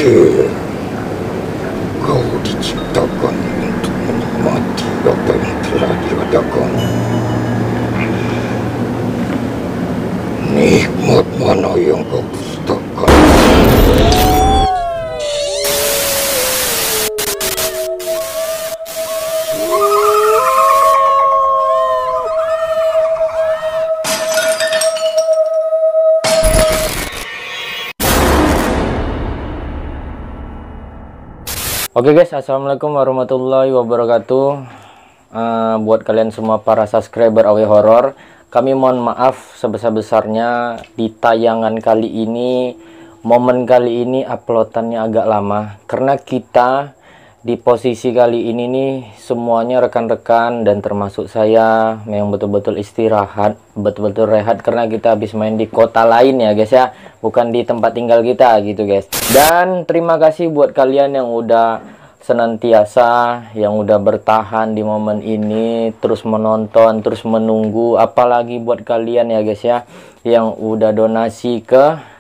Pikir kau diciptakan untuk menikmati apa yang telah diadakan. Nikmat mana yang kau dustakan? Oke guys, assalamualaikum warahmatullahi wabarakatuh. Buat kalian semua para subscriber AW Horror, kami mohon maaf sebesar-besarnya di tayangan kali ini, momen kali ini uploadannya agak lama karena kita di posisi kali ini nih semuanya rekan-rekan dan termasuk saya yang betul-betul istirahat, betul-betul rehat karena kita habis main di kota lain ya guys ya, bukan di tempat tinggal kita gitu guys. Dan terima kasih buat kalian yang udah senantiasa, yang udah bertahan di momen ini, terus menonton, terus menunggu. Apalagi buat kalian ya guys ya yang udah donasi ke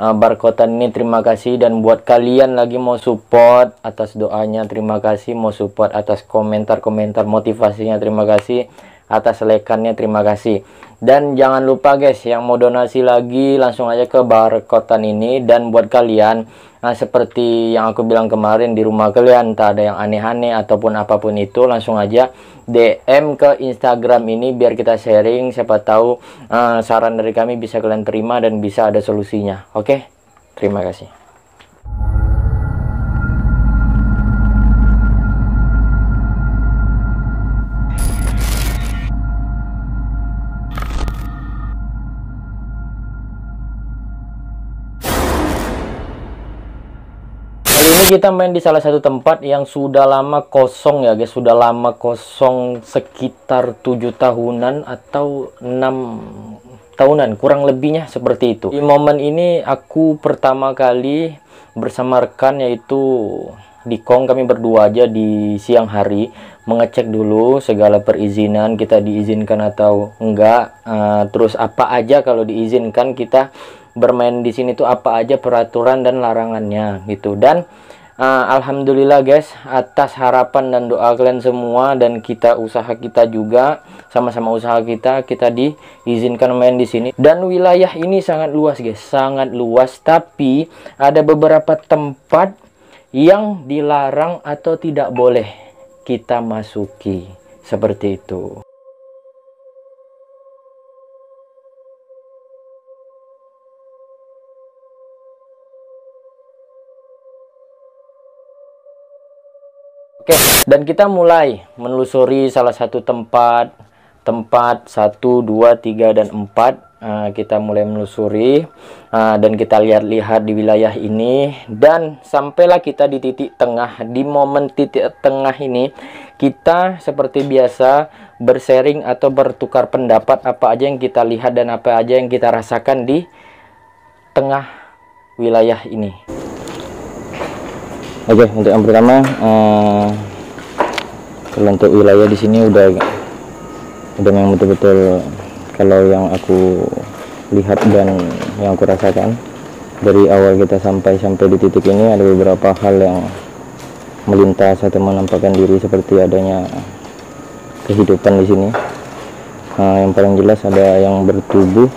Barkotan ini, terima kasih. Dan buat kalian lagi mau support, atas doanya terima kasih, mau support atas komentar-komentar motivasinya terima kasih, atas like-annya terima kasih. Dan jangan lupa guys, yang mau donasi lagi langsung aja ke Barkotan ini. Dan buat kalian seperti yang aku bilang kemarin, di rumah kalian tak ada yang aneh-aneh ataupun apapun itu, langsung aja DM ke Instagram ini biar kita sharing, siapa tahu saran dari kami bisa kalian terima dan bisa ada solusinya. Oke, terima kasih. Kita main di salah satu tempat yang sudah lama kosong ya guys, sudah lama kosong sekitar 7 tahunan atau 6 tahunan kurang lebihnya seperti itu. Di momen ini aku pertama kali bersama rekan yaitu Dikong, kami berdua aja di siang hari mengecek dulu segala perizinan, kita diizinkan atau enggak, terus apa aja kalau diizinkan kita bermain di sini tuh apa aja peraturan dan larangannya gitu. Dan alhamdulillah guys, atas harapan dan doa kalian semua dan usaha kita juga, sama-sama usaha kita diizinkan main di sini. Dan wilayah ini sangat luas guys, sangat luas, tapi ada beberapa tempat yang dilarang atau tidak boleh kita masuki seperti itu. Oke, dan kita mulai menelusuri salah satu tempat 1, 2, 3, dan 4. Kita mulai menelusuri dan kita lihat-lihat di wilayah ini. Dan sampailah kita di titik tengah. Di momen titik tengah ini, kita seperti biasa bersharing atau bertukar pendapat apa aja yang kita lihat dan apa aja yang kita rasakan di tengah wilayah ini. Oke, untuk yang pertama, kalau untuk wilayah di sini udah memang betul-betul, kalau yang aku lihat dan yang aku rasakan dari awal kita sampai di titik ini, ada beberapa hal yang melintas atau menampakkan diri seperti adanya kehidupan di sini. Yang paling jelas ada yang bertubuh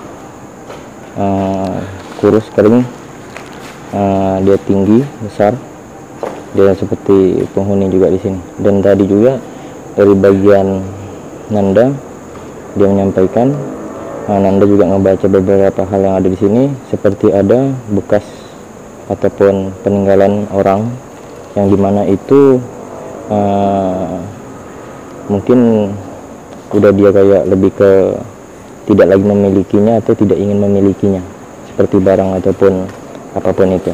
kurus kering, dia tinggi besar. Dia seperti penghuni juga di sini. Dan tadi juga dari bagian Nanda dia menyampaikan, Nanda juga ngebaca beberapa hal yang ada di sini, seperti ada bekas ataupun peninggalan orang yang dimana itu mungkin udah dia kayak lebih ke tidak lagi memilikinya atau tidak ingin memilikinya, seperti barang ataupun apapun itu.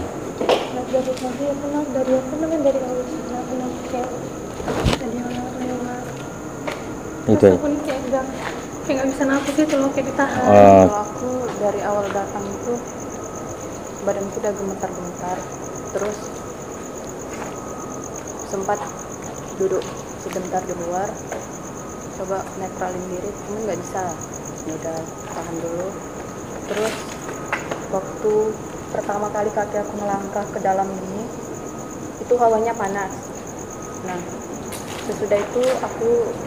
Itu aku nih kayak nggak bisa nafas gitu loh, kayak ditahan. Kalau aku dari awal datang itu badanku udah gemetar-gemetar, terus sempat duduk sebentar di luar, coba netralin diri, cuman nggak bisa. Ya udah tahan dulu. Terus waktu pertama kali kaki aku melangkah ke dalam ini, itu hawanya panas. Nah, sesudah itu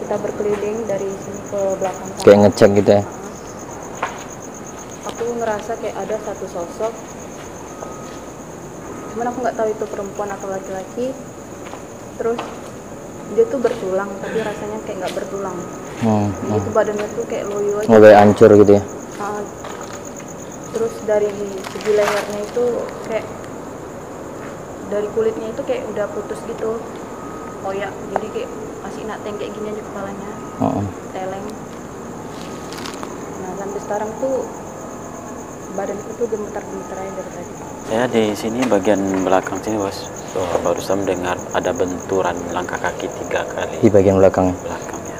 kita berkeliling dari sini ke belakang sana. Kayak ngecek gitu ya. Aku ngerasa kayak ada satu sosok, cuman aku nggak tahu itu perempuan atau laki-laki. Terus dia tuh bertulang, tapi rasanya kayak nggak bertulang. Jadi itu badannya tuh kayak loyo aja. Kayak hancur gitu ya. Terus dari segi lehernya itu kayak dari kulitnya itu kayak udah putus gitu, koyak. Jadi kayak masih nateng kayak gini aja kepalanya, teleng. Nah sampai sekarang tuh badanku tuh gemetar-gemetar aja dari tadi. Saya di sini bagian belakang sini bos, barusan mendengar ada benturan langkah kaki 3 kali. Di bagian belakangnya. Belakangnya.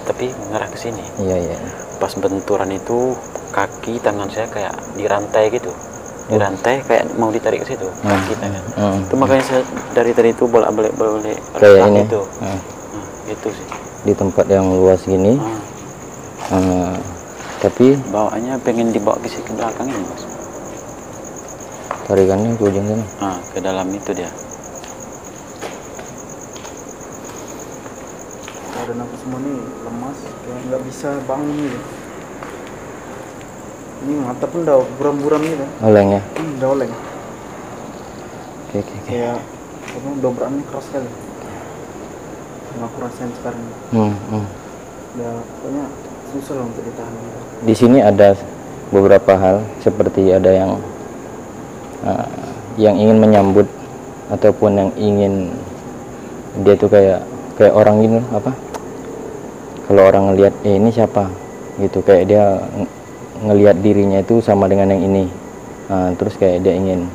Tapi mengarah ke sini. Iya. Pas benturan itu kaki tangan saya kayak dirantai gitu. Dirantai kayak mau ditarik ke situ. Kaki tangan. Itu makanya saya dari tadi itu bolak-balik kayak ini. Itu. Itu sih. Di tempat yang luas gini. Tapi bawaannya pengen dibawa ke sini ke belakang ini bos. tarikannya ke ujung sana. Ke dalam itu dia. Badan aku semua nih lemas, kayak nggak bisa bangun gitu. Ini mata pun udah buram-buram gitu. Oleng ya. Udah oleng. Oke. Kayak apa, dobraknya keras sekali. Yang aku rasain sekarang. Udah pokoknya susah lah untuk ditahan gitu. Di sini ada beberapa hal seperti ada yang ingin menyambut ataupun yang ingin dia tuh kayak orang gitu apa? Kalau orang ngelihat ini siapa gitu, kayak dia ngelihat dirinya itu sama dengan yang ini. Terus kayak dia ingin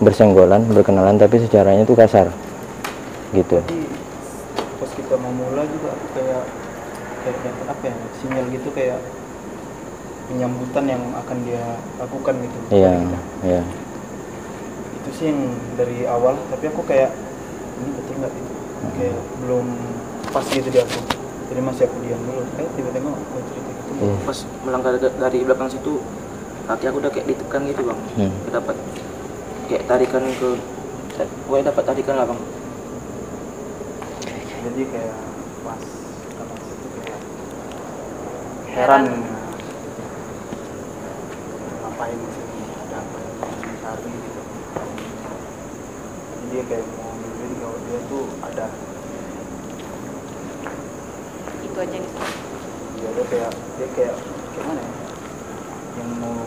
bersenggolan, berkenalan, tapi secaranya itu kasar gitu. Jadi pas kita mau mulai juga kayak apa ya, sinyal gitu kayak penyambutan yang akan dia lakukan gitu. Iya. Itu sih yang dari awal, tapi aku kayak ini betul nggak gitu, kayak belum pas gitu di aku. Jadi masih aku diam dulu, tiba-tiba aku cerita gitu. Pas melangkah dari belakang situ, kaki aku udah kayak ditekan gitu bang. Dapat kayak tarikan dapat tarikan lah bang. Jadi kayak pas kata situ kayak heran. Ngapain di sini, ada apa yang cari gitu. Jadi dia kayak mau nunjukin kalau dia tuh ada. Itu aja nih. Dia kayak gimana ya, yang mau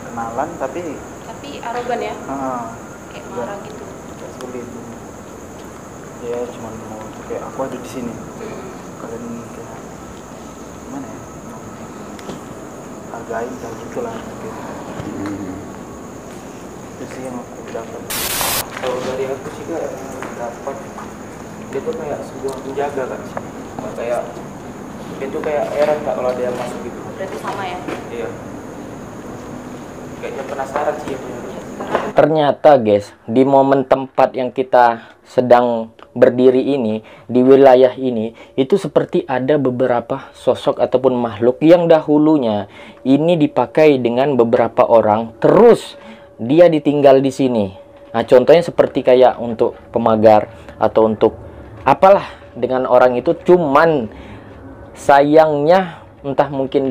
kenalan tapi arogan ya, kayak ya, marah gitu. kayak sulit. Dia cuma mau kayak aku ada di sini, kalian kayak gimana ya, hargain kayak gitulah gitu. Itu sih yang aku dapat. Kalau dari aku sih kak dapat dia tuh kayak sebuah penjaga kak. Kayak dia tuh kayak heran kak kalau ada yang masuk gitu. Berarti sama ya? Iya. Kayaknya penasaran sih ya. Ternyata guys, di momen tempat yang kita sedang berdiri ini, di wilayah ini, itu seperti ada beberapa sosok ataupun makhluk yang dahulunya ini dipakai dengan beberapa orang, terus dia ditinggal di sini. Nah, contohnya seperti kayak untuk pemagar atau untuk apalah dengan orang itu, cuman sayangnya entah mungkin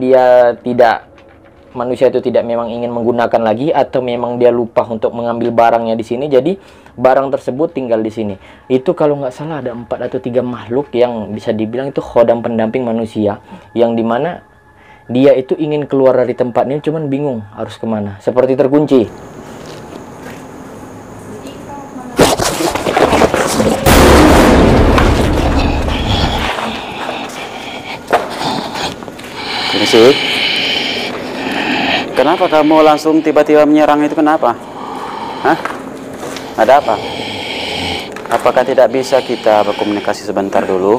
manusia itu tidak memang ingin menggunakan lagi, atau memang dia lupa untuk mengambil barangnya di sini, jadi barang tersebut tinggal di sini. Itu kalau nggak salah ada 4 atau 3 makhluk yang bisa dibilang itu khodam pendamping manusia, yang dimana dia itu ingin keluar dari tempat ini cuman bingung harus kemana, seperti terkunci. Ini sih. Kenapa kamu langsung tiba-tiba menyerang itu, kenapa? Hah? Ada apa? Apakah tidak bisa kita berkomunikasi sebentar dulu?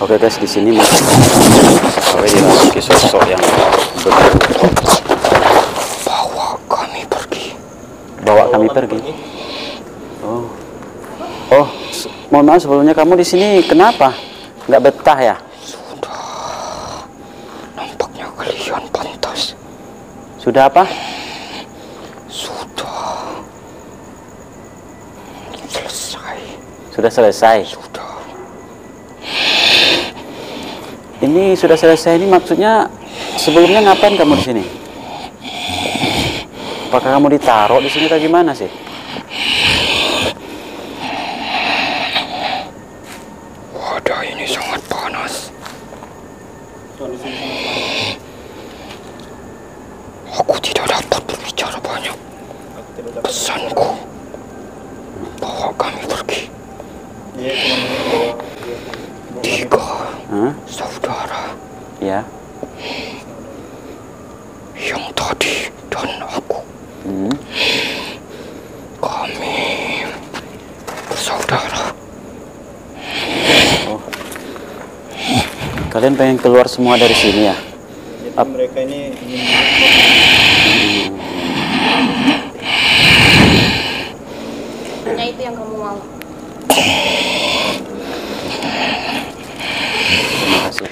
Oke guys, di sini dia memiliki sosok yang berbeda. Bawa kami pergi. pergi. Oh. Oh, mohon maaf sebelumnya, kamu di sini kenapa? Nggak betah ya? Sudah. Nampaknya kalian pantas. Sudah apa? Sudah. Selesai. Sudah selesai. Sudah. Ini sudah selesai ini maksudnya sebelumnya ngapain kamu di sini? Apakah kamu ditaruh di sini atau gimana sih? Wadah ini sangat panas. Aku tidak dapat berbicara banyak. Pesanku, bawa kami pergi. Tiga saudara Ya. yang tadi dan aku. Kami bersaudara. Oh. Kalian pengen keluar semua dari sini ya? Jadi mereka ini Hanya itu yang kamu mau. Terima kasih.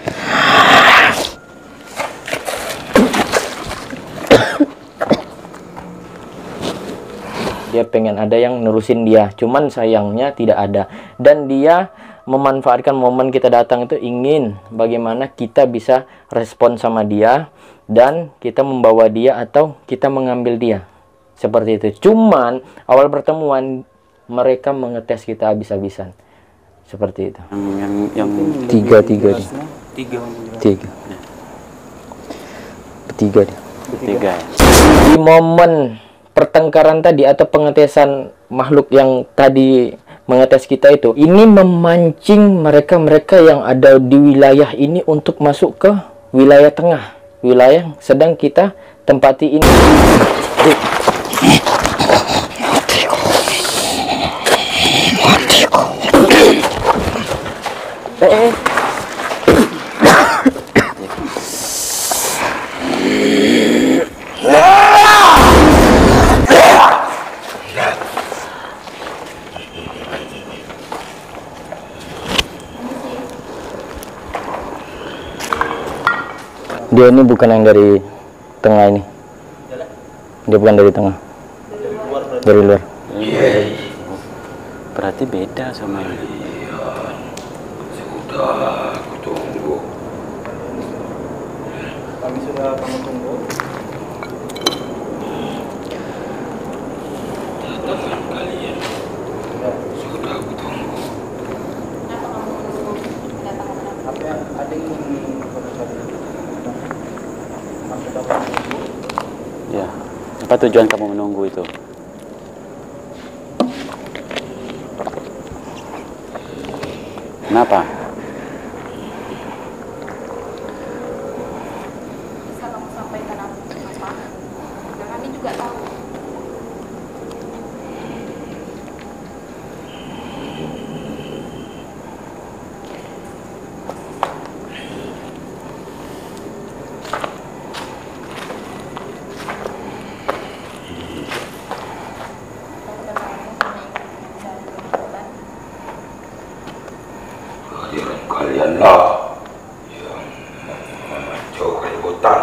Dia pengen ada yang nerusin dia, cuman sayangnya tidak ada. Dan dia memanfaatkan momen kita datang itu ingin bagaimana kita bisa respon sama dia dan kita membawa dia atau kita mengambil dia. Seperti itu. Cuman awal pertemuan mereka mengetes kita habis-habisan. Seperti itu. Yang Tiga dia. Bertiga ya. Di momen pertengkaran tadi atau pengetesan makhluk yang tadi mengetes kita itu, ini memancing mereka-mereka yang ada di wilayah ini untuk masuk ke wilayah tengah, wilayah yang sedang kita tempati ini. Dia ini bukan yang dari tengah ini. Dia bukan dari tengah. Dari luar. Berarti beda sama ini. Sudah, aku tunggu. kami sudah kamu tunggu. Datang kalian. Sudah aku tunggu. Kenapa kamu datang ke sana? Apa yang ada yang ingin kamu cari? Aku dapat tunggu. Ya. Apa tujuan kamu menunggu itu? Kenapa? Bisa kamu sampaikan apa? Karena kami juga tahu. Kehadiran kalianlah yang memecah keributan.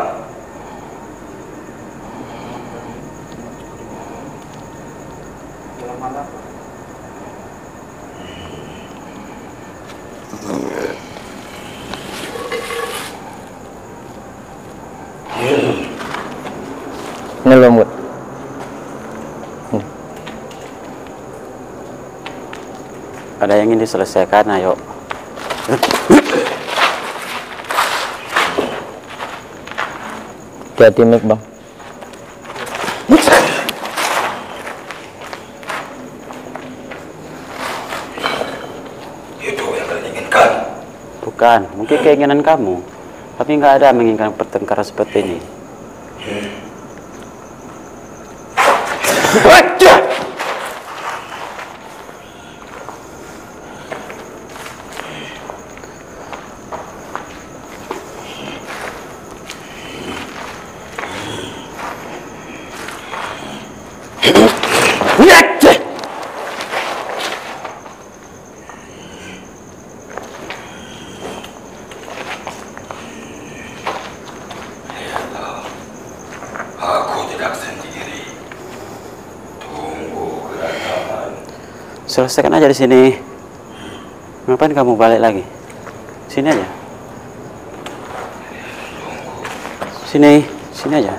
Dalam hal apa? Ini lembut. Ada yang ingin diselesaikan, ayo. Hati-hati mic, Bang. Itu yang kalian inginkan. Bukan, mungkin keinginan kamu. Tapi nggak ada menginginkan pertengkaran seperti ini. Selesaikan aja di sini. Ngapain kamu balik lagi? Sini aja. Sini aja.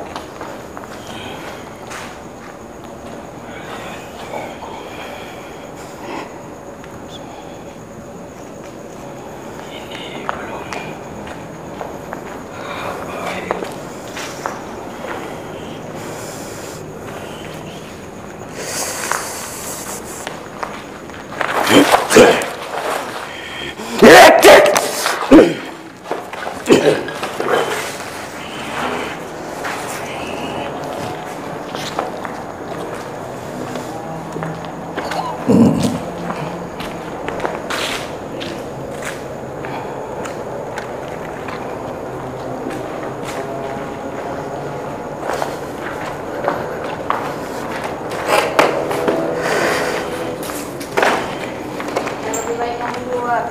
Lebih baik kamu keluar.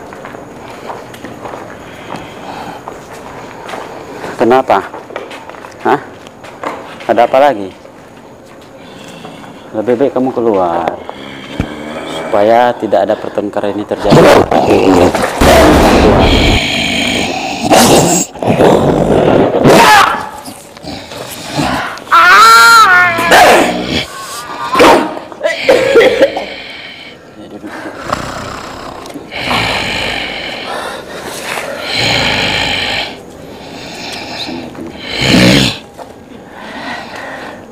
Kenapa? Hah? Ada apa lagi? Lebih baik kamu keluar supaya tidak ada pertengkaran ini terjadi.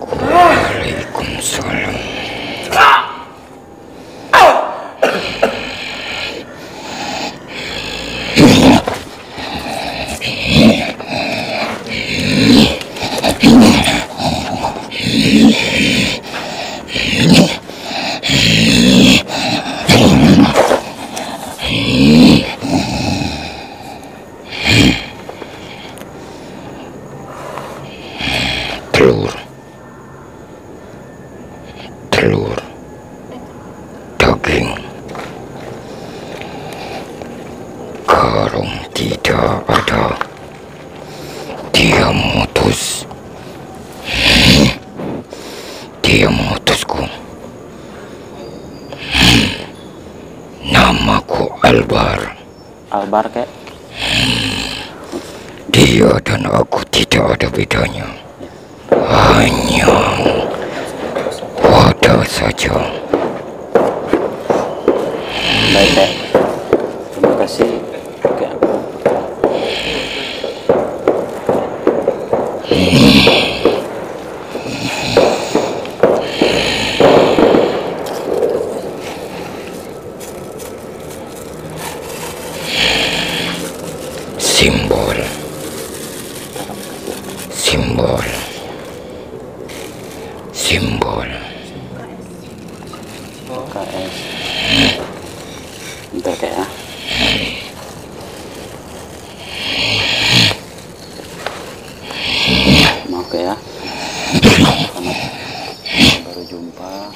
Waalaikumsalam. Telur, daging, karung tidak ada. Dia mutus. Dia mutusku. Namaku Albar. Albar kek? Dia dan aku tidak ada bedanya. Hanya wadah saja. Baik kek. Terima kasih. Kek. Simbol. Simbol. Simbol. KS. Bentar kek ya. Maaf kek ya. Selamat baru jumpa.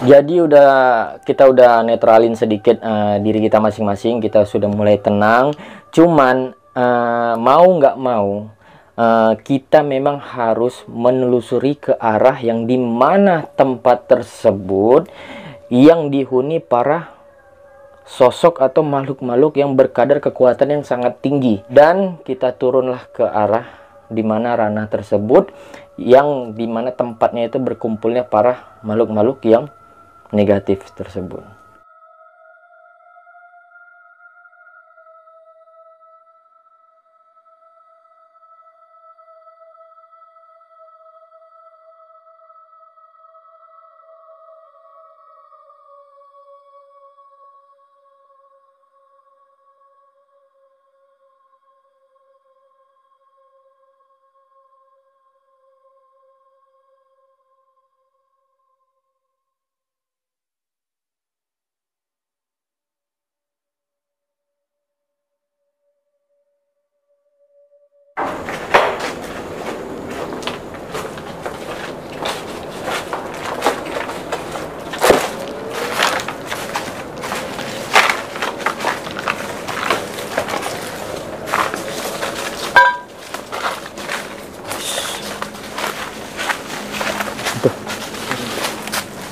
Jadi kita udah netralin sedikit diri kita masing-masing, kita sudah mulai tenang. Cuman mau nggak mau kita memang harus menelusuri ke arah yang dimana tempat tersebut yang dihuni para sosok atau makhluk-makhluk yang berkadar kekuatan yang sangat tinggi, dan kita turunlah ke arah dimana ranah tersebut yang dimana tempatnya itu berkumpulnya para makhluk-makhluk yang negatif tersebut.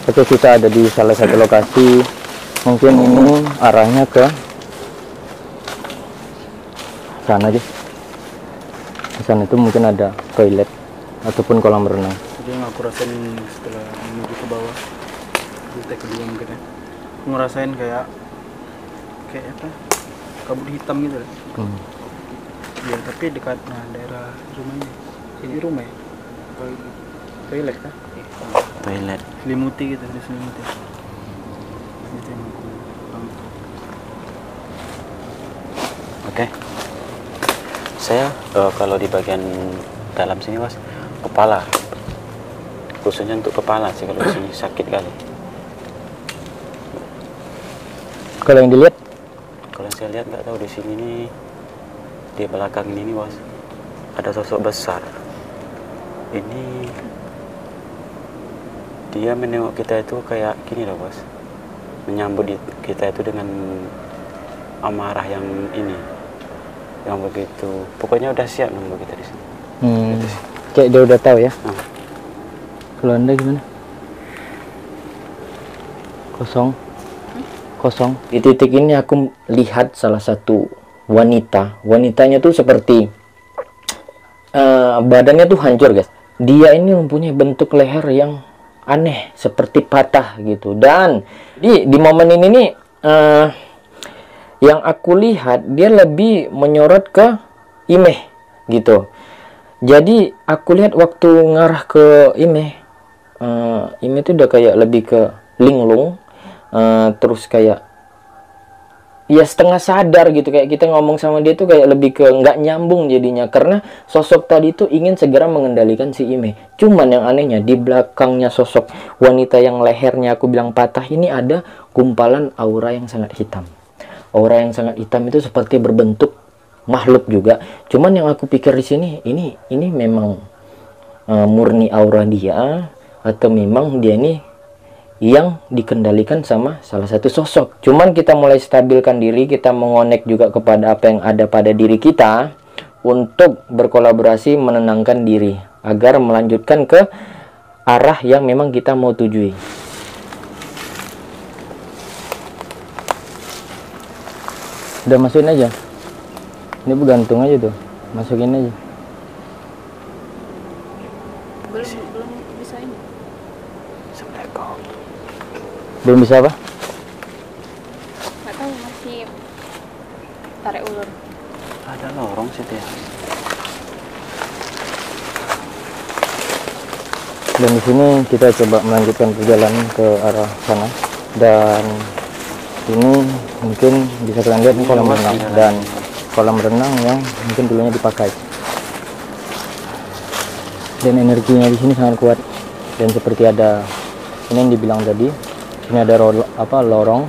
Oke, kita ada di salah satu lokasi. Mungkin ini arahnya ke sana aja. Di sana itu mungkin ada toilet ataupun kolam renang. Jadi yang aku rasain setelah menuju ke bawah, di kedua mungkin ya, aku ngerasain kayak apa? Kabut hitam gitu lah. Ya, tapi dekat daerah rumahnya. Ini rumah ya? Toilet kan? Toilet. Selimuti gitu, diselimuti. Itu yang aku paham. Oke. Saya kalau di bagian dalam sini mas, kepala, khususnya untuk kepala sih, kalau di sini sakit kali. Kalau yang dilihat? Kalau saya lihat nggak tahu, di sini nih, di belakang ini nih mas, ada sosok besar. Ini dia menengok kita itu kayak gini loh bos, menyambut kita itu dengan amarah yang ini, yang begitu, pokoknya udah siap nunggu kita di sini. Kayak dia udah tahu ya. Kalau Anda gimana? Kosong. Di titik ini aku lihat salah satu wanitanya tuh seperti badannya tuh hancur guys. Dia ini mempunyai bentuk leher yang aneh, seperti patah gitu. Dan di momen ini nih yang aku lihat dia lebih menyorot ke Imeh gitu. Jadi aku lihat waktu ngarah ke Imeh itu udah kayak lebih ke linglung, terus kayak ya setengah sadar gitu, kayak kita ngomong sama dia tuh kayak lebih ke nggak nyambung jadinya, karena sosok tadi tuh ingin segera mengendalikan si Ime. Cuman yang anehnya di belakangnya sosok wanita yang lehernya aku bilang patah ini ada gumpalan aura yang sangat hitam. Aura yang sangat hitam itu seperti berbentuk makhluk juga. Cuman yang aku pikir di sini ini memang murni aura dia atau memang dia ini yang dikendalikan sama salah satu sosok. Cuman kita mulai stabilkan diri, kita mengonek juga kepada apa yang ada pada diri kita untuk berkolaborasi menenangkan diri agar melanjutkan ke arah yang memang kita mau tujui. Udah masukin aja. Ini bergantung aja tuh. Masukin aja. Belum bisa ini. Belum bisa apa? Nggak tahu, masih tarik ulur. Ada lorong situ ya. Dan di sini kita coba melanjutkan perjalanan ke arah sana. Dan ini mungkin bisa kalian lihat kolam renang, dan kolam renang yang mungkin dulunya dipakai. Dan energinya di sini sangat kuat. Dan seperti ada ini yang dibilang tadi, ini ada lorong,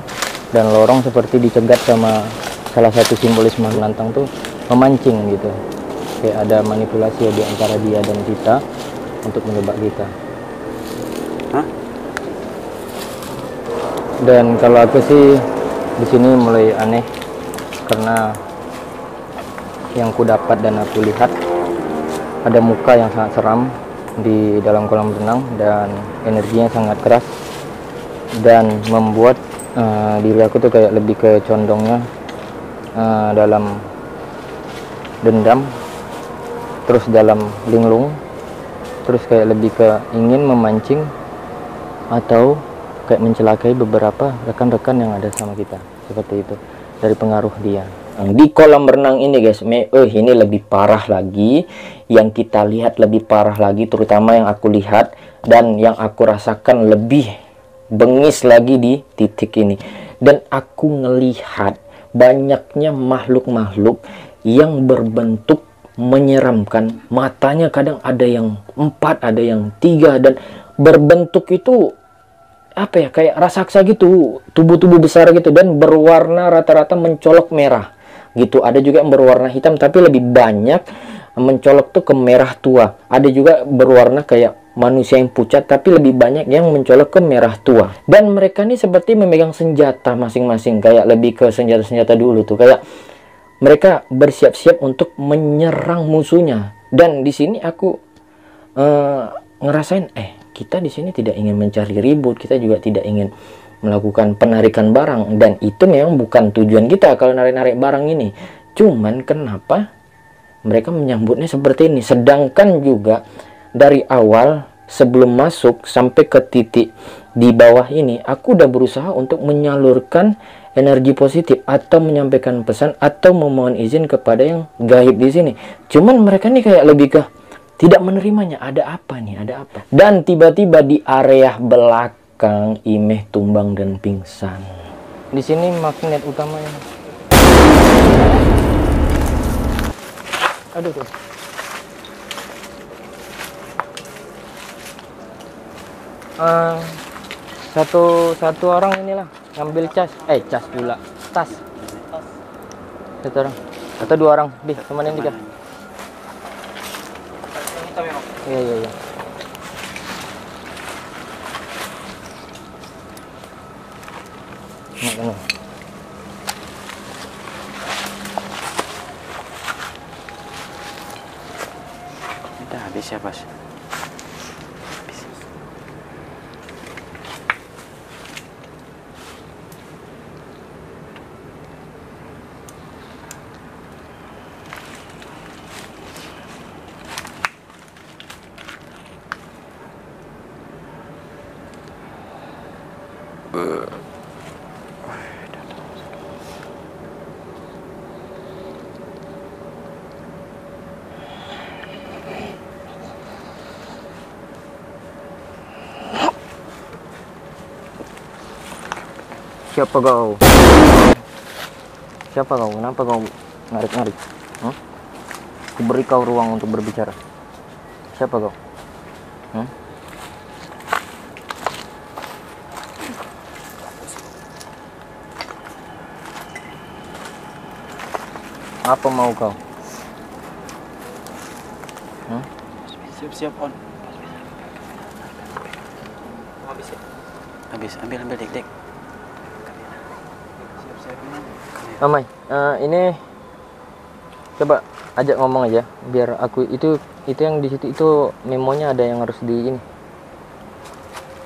dan lorong seperti dicegat sama salah satu simbolisme lantang tuh memancing gitu. Kayak ada manipulasi di antara dia dan kita untuk menjebak kita. Hah? Dan kalau aku sih di sini mulai aneh karena yang ku dapat dan aku lihat ada muka yang sangat seram di dalam kolam renang dan energinya sangat keras dan membuat diri aku tuh kayak lebih ke condongnya dalam dendam, terus dalam linglung, terus kayak lebih ke ingin memancing atau kayak mencelakai beberapa rekan-rekan yang ada sama kita, seperti itu dari pengaruh dia. Di kolam renang ini guys, ini lebih parah lagi, yang kita lihat lebih parah lagi, terutama yang aku lihat dan yang aku rasakan lebih bengis lagi di titik ini. Dan aku ngelihat banyaknya makhluk-makhluk yang berbentuk menyeramkan, matanya kadang ada yang 4, ada yang 3, dan berbentuk itu apa ya, kayak raksasa gitu, tubuh-tubuh besar gitu, dan berwarna rata-rata mencolok merah gitu. Ada juga yang berwarna hitam tapi lebih banyak mencolok tuh ke merah tua. Ada juga berwarna kayak manusia yang pucat tapi lebih banyak yang mencolok ke merah tua. Dan mereka nih seperti memegang senjata masing-masing, kayak lebih ke senjata-senjata dulu tuh, kayak mereka bersiap-siap untuk menyerang musuhnya. Dan di sini aku ngerasain kita di sini tidak ingin mencari ribut, kita juga tidak ingin melakukan penarikan barang, dan itu memang bukan tujuan kita kalau narik-narik barang ini. Cuman kenapa mereka menyambutnya seperti ini? Sedangkan juga dari awal sebelum masuk sampai ke titik di bawah ini, aku udah berusaha untuk menyalurkan energi positif atau menyampaikan pesan atau memohon izin kepada yang gaib di sini. Cuman mereka nih kayak lebih ke tidak menerimanya. Ada apa nih? Ada apa? Dan tiba-tiba di area belakang Imeh tumbang dan pingsan. Di sini magnet utamanya. Aduh tuh. Satu orang inilah ngambil cas pula, tas. Satu orang atau 2 orang, temenin dia. Iya. Nah. Udah habis ya, Bos. Siapa kau? Siapa kau? Kenapa kau narik-narik? Aku beri kau ruang untuk berbicara. Siapa kau? Apa mau kau? Siap-siap on. Habis ya? Habis, ambil dik. Mamai, ini coba ajak ngomong aja biar aku itu yang di situ itu memonya ada yang harus di ini.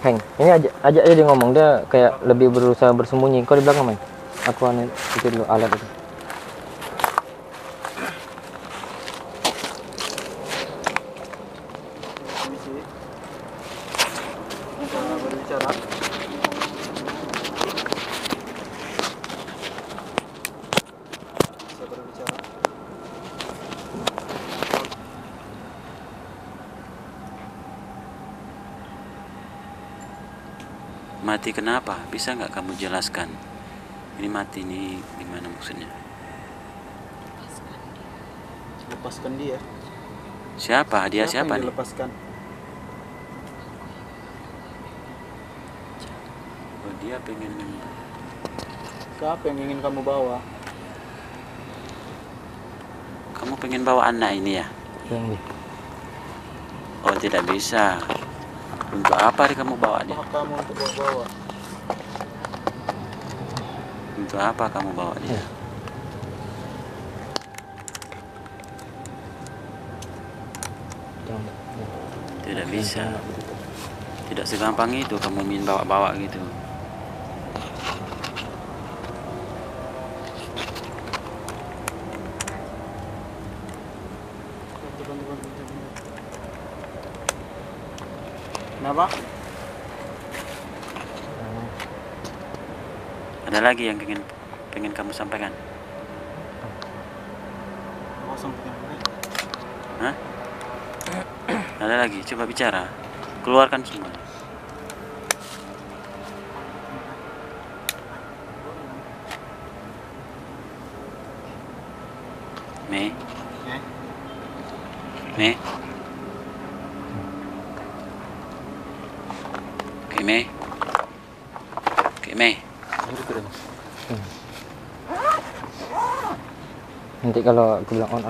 Heng, ini ajak aja dia ngomong, dia kayak lebih berusaha bersembunyi. Kau di belakang, Mai. Aku itu dulu alat itu. Mati kenapa? Bisa nggak kamu jelaskan? Ini mati nih gimana maksudnya? Lepaskan dia. Siapa? Dia siapa nih? Lepaskan. Oh, dia pengen. Siapa yang ingin kamu bawa? Kamu pengen bawa anak ini ya? Oh, tidak bisa. Untuk apa kamu bawa dia? Apa kamu untuk bawa? Untuk apa kamu bawa dia? Tidak bisa. Tidak segampang itu kamu main bawa-bawa gitu. Kenapa? Ada lagi yang pengen kamu sampaikan? Mau sampaikan apa? Hah? Ada lagi? Coba bicara. Keluarkan semua. Mei? Mei? Oke, Mei. Oke, Mei. Nanti kalau aku bilang on.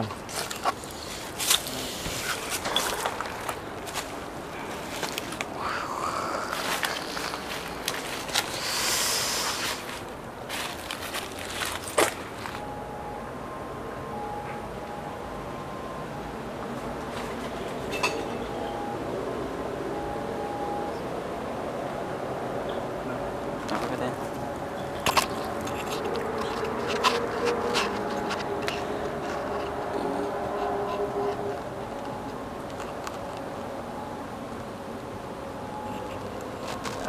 Apa katanya?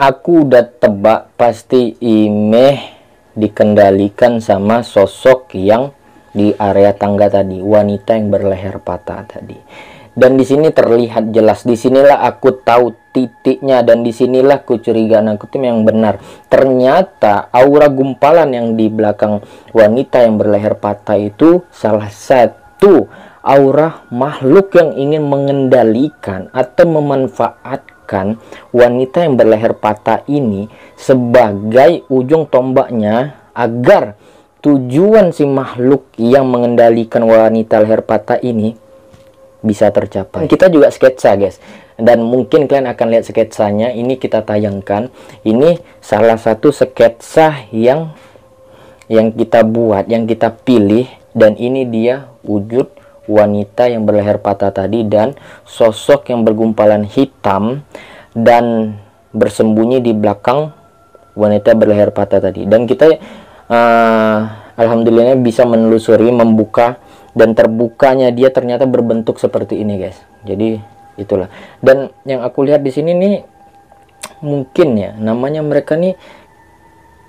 Aku udah tebak pasti Imeh dikendalikan sama sosok yang di area tangga tadi, wanita yang berleher patah tadi. Dan di sini terlihat jelas, disinilah aku tahu titiknya, dan disinilah kecurigaan aku tuh yang benar. Ternyata aura gumpalan yang di belakang wanita yang berleher patah itu salah satu aura makhluk yang ingin mengendalikan atau memanfaatkan wanita yang berleher patah ini sebagai ujung tombaknya, agar tujuan si makhluk yang mengendalikan wanita leher patah ini bisa tercapai. Kita juga sketsa, guys, dan mungkin kalian akan lihat sketsanya. Ini kita tayangkan. Ini salah satu sketsa yang kita buat, yang kita pilih, dan ini dia wujud wanita yang berleher patah tadi dan sosok yang bergumpalan hitam dan bersembunyi di belakang wanita berleher patah tadi. Dan kita alhamdulillah bisa menelusuri, membuka, dan terbukanya dia ternyata berbentuk seperti ini, guys. Jadi itulah. Dan yang aku lihat di sini nih, mungkin ya namanya mereka nih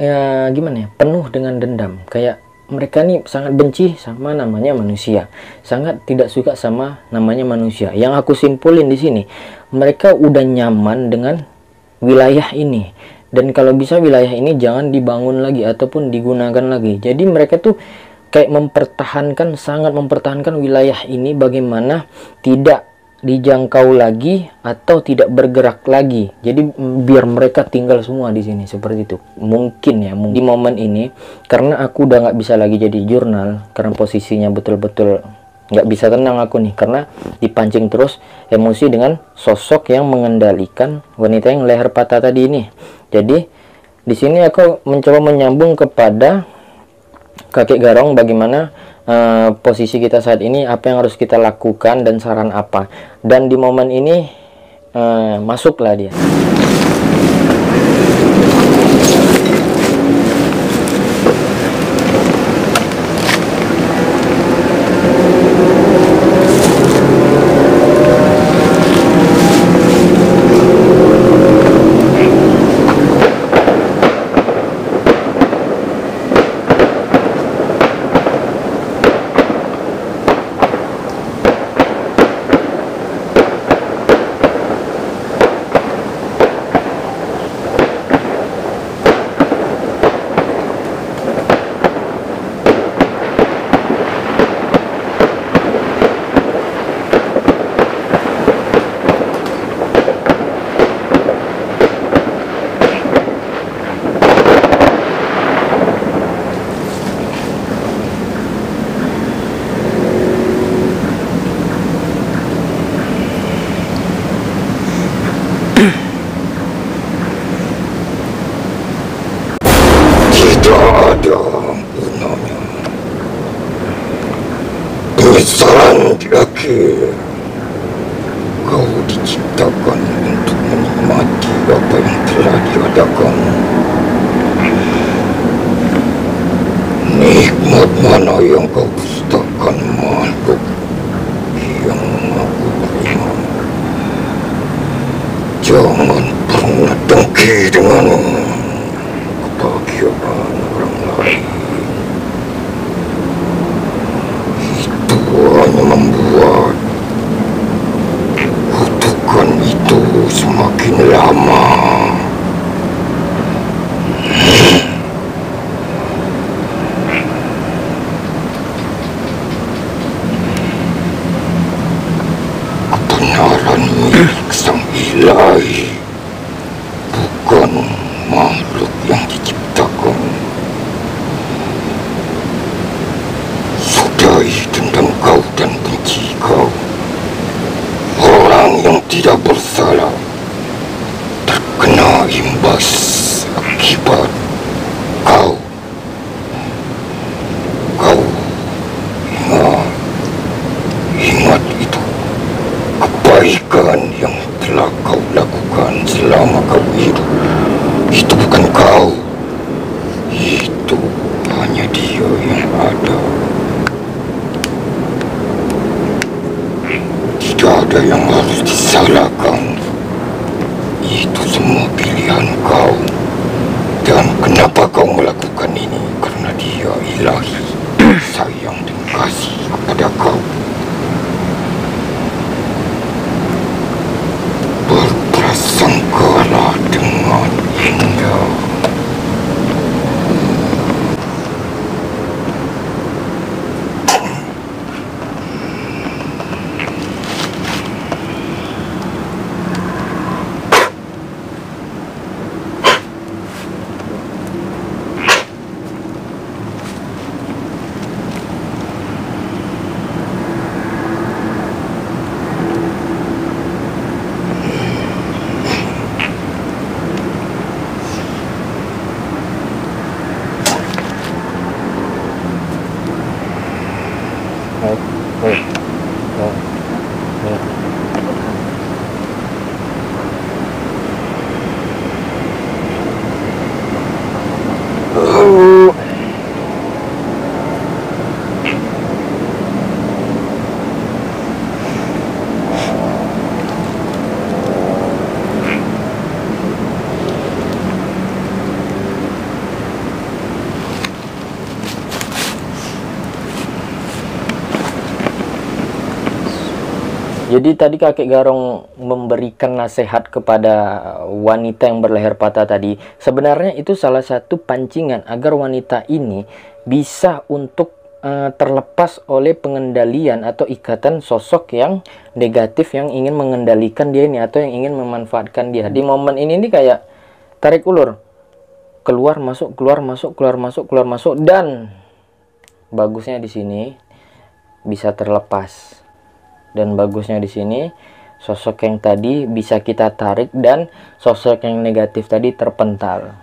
ya gimana ya, penuh dengan dendam. Kayak mereka nih sangat benci sama namanya manusia, sangat tidak suka sama namanya manusia. Yang aku simpulin di sini, mereka udah nyaman dengan wilayah ini, dan kalau bisa wilayah ini jangan dibangun lagi ataupun digunakan lagi. Jadi mereka tuh kayak mempertahankan, sangat mempertahankan wilayah ini, bagaimana tidak dijangkau lagi atau tidak bergerak lagi. Jadi biar mereka tinggal semua di sini seperti itu. Mungkin ya, di momen ini karena aku udah nggak bisa lagi jadi jurnal, karena posisinya betul-betul nggak bisa tenang aku nih, karena dipancing terus emosi dengan sosok yang mengendalikan wanita yang leher patah tadi ini. Jadi di sini aku mencoba menyambung kepada kakek Garong, bagaimana posisi kita saat ini, apa yang harus kita lakukan, dan saran apa. Dan di momen ini masuklah dia. ada gunanya. Penyesalan di akhir. Kau diciptakan untuk menikmati apa yang telah diadakan. Nikmat mana yang kau dustakan makhluk yang aku terima. Jangan pernah dengki dengan kebahagiaan orang lain. Itu hanya membuat kutukan itu semakin lama. Kebenaran milik Sang Ilahi, bukan makhluk yang diciptakan. Sudahi dendam kau dan benci kau. Orang yang tidak bersalah terkena imbas akibat kau. Kau ingat itu. Kebaikan yang telah kau lakukan selama kau hidup, itu bukan kau. Itu hanya Dia yang ada. Tidak ada yang harus disalahkan. Itu semua pilihan kau. Dan kenapa kau melakukan ini? Karena Dia ilahi, sayang dan kasih kepada kau. Berprasangkalah dengan indah. Jadi tadi kakek Garong memberikan nasihat kepada wanita yang berleher patah tadi. Sebenarnya itu salah satu pancingan agar wanita ini bisa untuk terlepas oleh pengendalian atau ikatan sosok yang negatif yang ingin mengendalikan dia ini atau yang ingin memanfaatkan dia. Di momen ini nih kayak tarik ulur, keluar masuk, keluar masuk, keluar masuk, keluar masuk, dan bagusnya di sini bisa terlepas. Dan bagusnya di sini sosok yang tadi bisa kita tarik dan sosok yang negatif tadi terpental.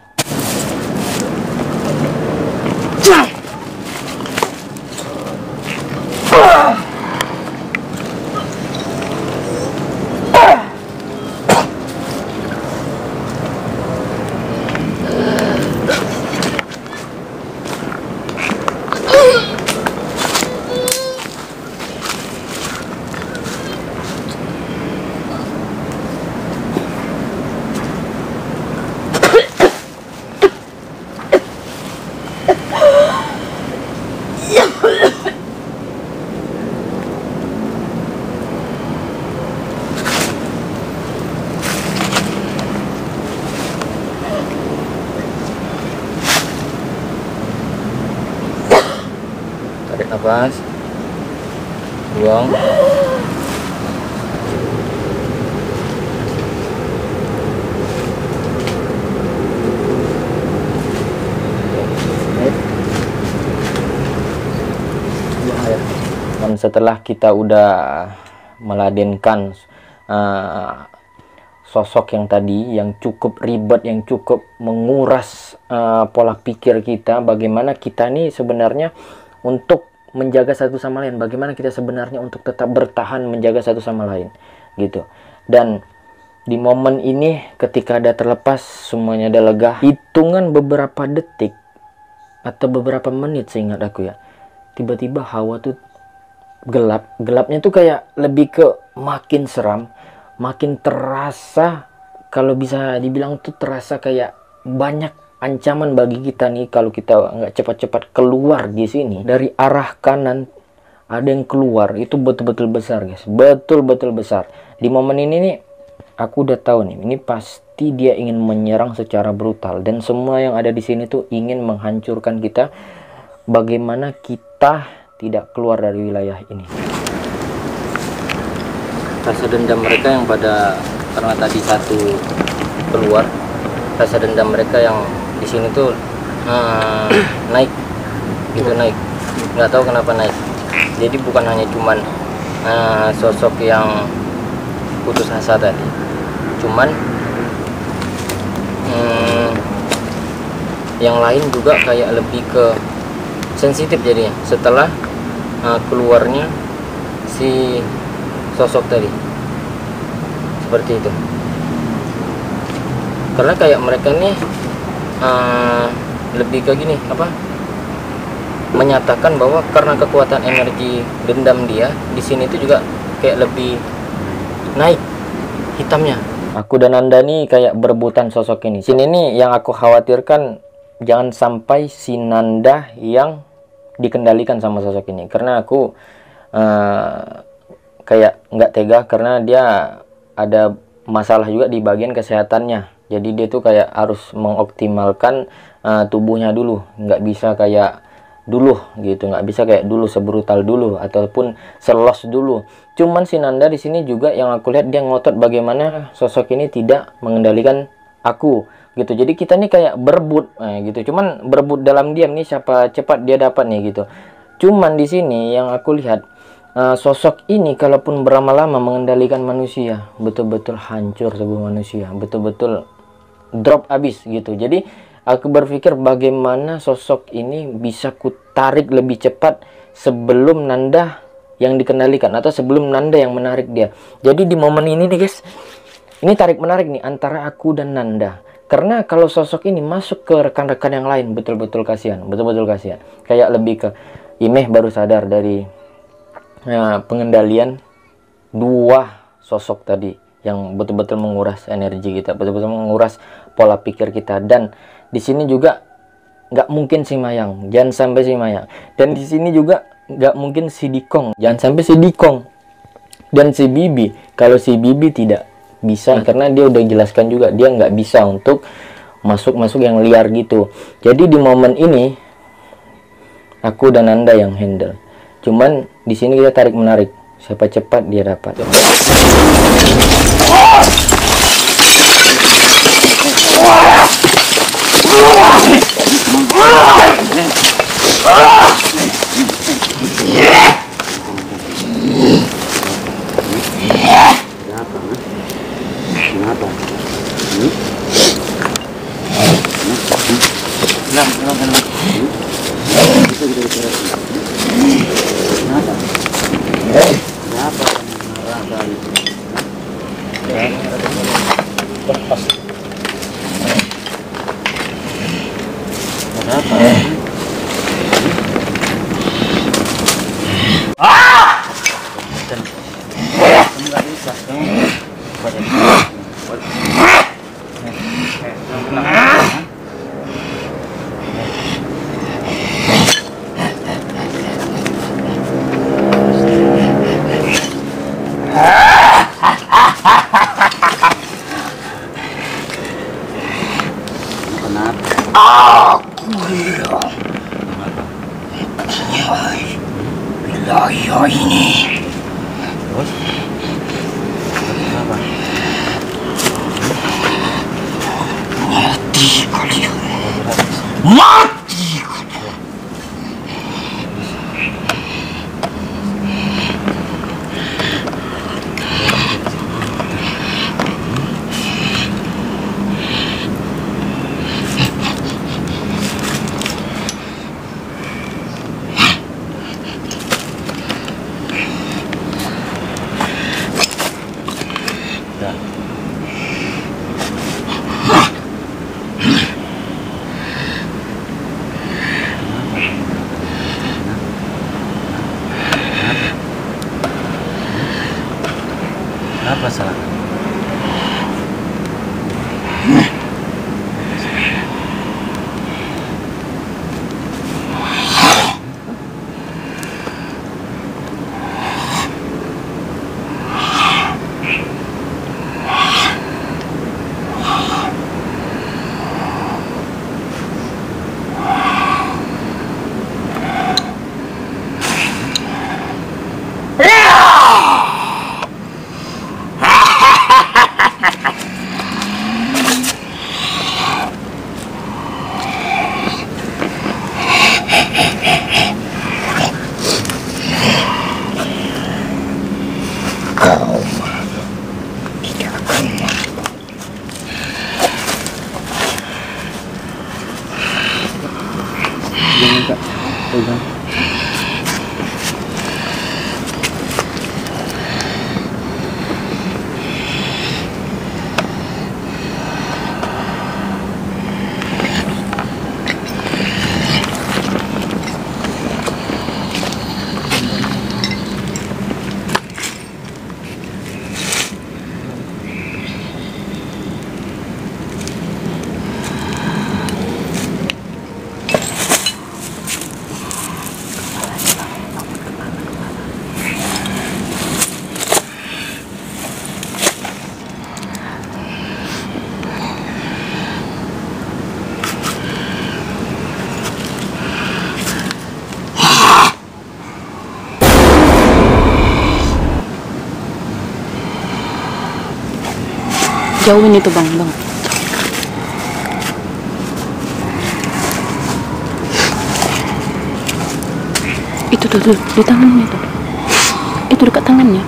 Tarik nafas, buang. Dan setelah kita udah meladenkan sosok yang tadi, yang cukup ribet, yang cukup menguras pola pikir kita, bagaimana kita nih sebenarnya untuk menjaga satu sama lain, bagaimana kita sebenarnya untuk tetap bertahan menjaga satu sama lain gitu. Dan di momen ini ketika ada terlepas, semuanya ada lega, hitungan beberapa detik atau beberapa menit seingat aku ya, tiba-tiba hawa tuh gelap. Gelapnya tuh kayak lebih ke makin seram, makin terasa, kalau bisa dibilang tuh terasa kayak banyak ancaman bagi kita nih kalau kita nggak cepat-cepat keluar di sini. Dari arah kanan ada yang keluar, itu betul-betul besar guys, betul-betul besar. Di momen ini nih aku udah tahu nih, ini pasti dia ingin menyerang secara brutal, dan semua yang ada di sini tuh ingin menghancurkan kita. Bagaimana kita tidak keluar dari wilayah ini. Rasa dendam mereka yang pada, karena tadi satu keluar, rasa dendam mereka yang di sini tuh naik gitu, naik, nggak tahu kenapa naik. Jadi bukan hanya cuman sosok yang putus asa tadi, cuman yang lain juga kayak lebih ke sensitif jadinya setelah keluarnya si sosok tadi, seperti itu. Karena kayak mereka nih lebih ke gini, apa, menyatakan bahwa karena kekuatan energi dendam dia di sini itu juga kayak lebih naik hitamnya. Aku dan Nanda nih kayak berebutan sosok ini. Sini nih yang aku khawatirkan, jangan sampai si Nanda yang dikendalikan sama sosok ini, karena aku kayak nggak tega, karena dia ada masalah juga di bagian kesehatannya. Jadi dia tuh kayak harus mengoptimalkan tubuhnya dulu, nggak bisa kayak dulu gitu, nggak bisa kayak dulu, sebrutal dulu ataupun selos dulu. Cuman si Nanda di sini juga yang aku lihat dia ngotot bagaimana sosok ini tidak mengendalikan aku gitu. Jadi kita nih kayak berebut gitu, cuman berebut dalam diam nih, siapa cepat dia dapat nih gitu. Cuman di sini yang aku lihat, sosok ini kalaupun berlama-lama mengendalikan manusia, betul-betul hancur sebuah manusia, betul-betul drop abis gitu. Jadi aku berpikir bagaimana sosok ini bisa kutarik lebih cepat sebelum Nanda yang dikendalikan, atau sebelum Nanda yang menarik dia. Jadi di momen ini nih guys, ini tarik menarik nih antara aku dan Nanda. Karena kalau sosok ini masuk ke rekan-rekan yang lain, betul-betul kasihan, betul-betul kasihan. Kayak lebih ke Imeh baru sadar dari pengendalian dua sosok tadi yang betul-betul menguras energi kita, betul-betul menguras pola pikir kita. Dan di sini juga nggak mungkin si Mayang, jangan sampai si Mayang. Dan di sini juga nggak mungkin si Dikong, jangan sampai si Dikong. Dan si Bibi, kalau si Bibi tidak bisa, karena dia udah jelaskan juga dia nggak bisa untuk masuk yang liar gitu. Jadi di momen ini aku dan Nanda yang handle. Cuman di sini kita tarik menarik, siapa cepat dia dapat. Wilayah ini mati kalian, mati kalian. kan. Jauhin itu bang. Itu tuh di tangannya tuh. Itu dekat tangannya.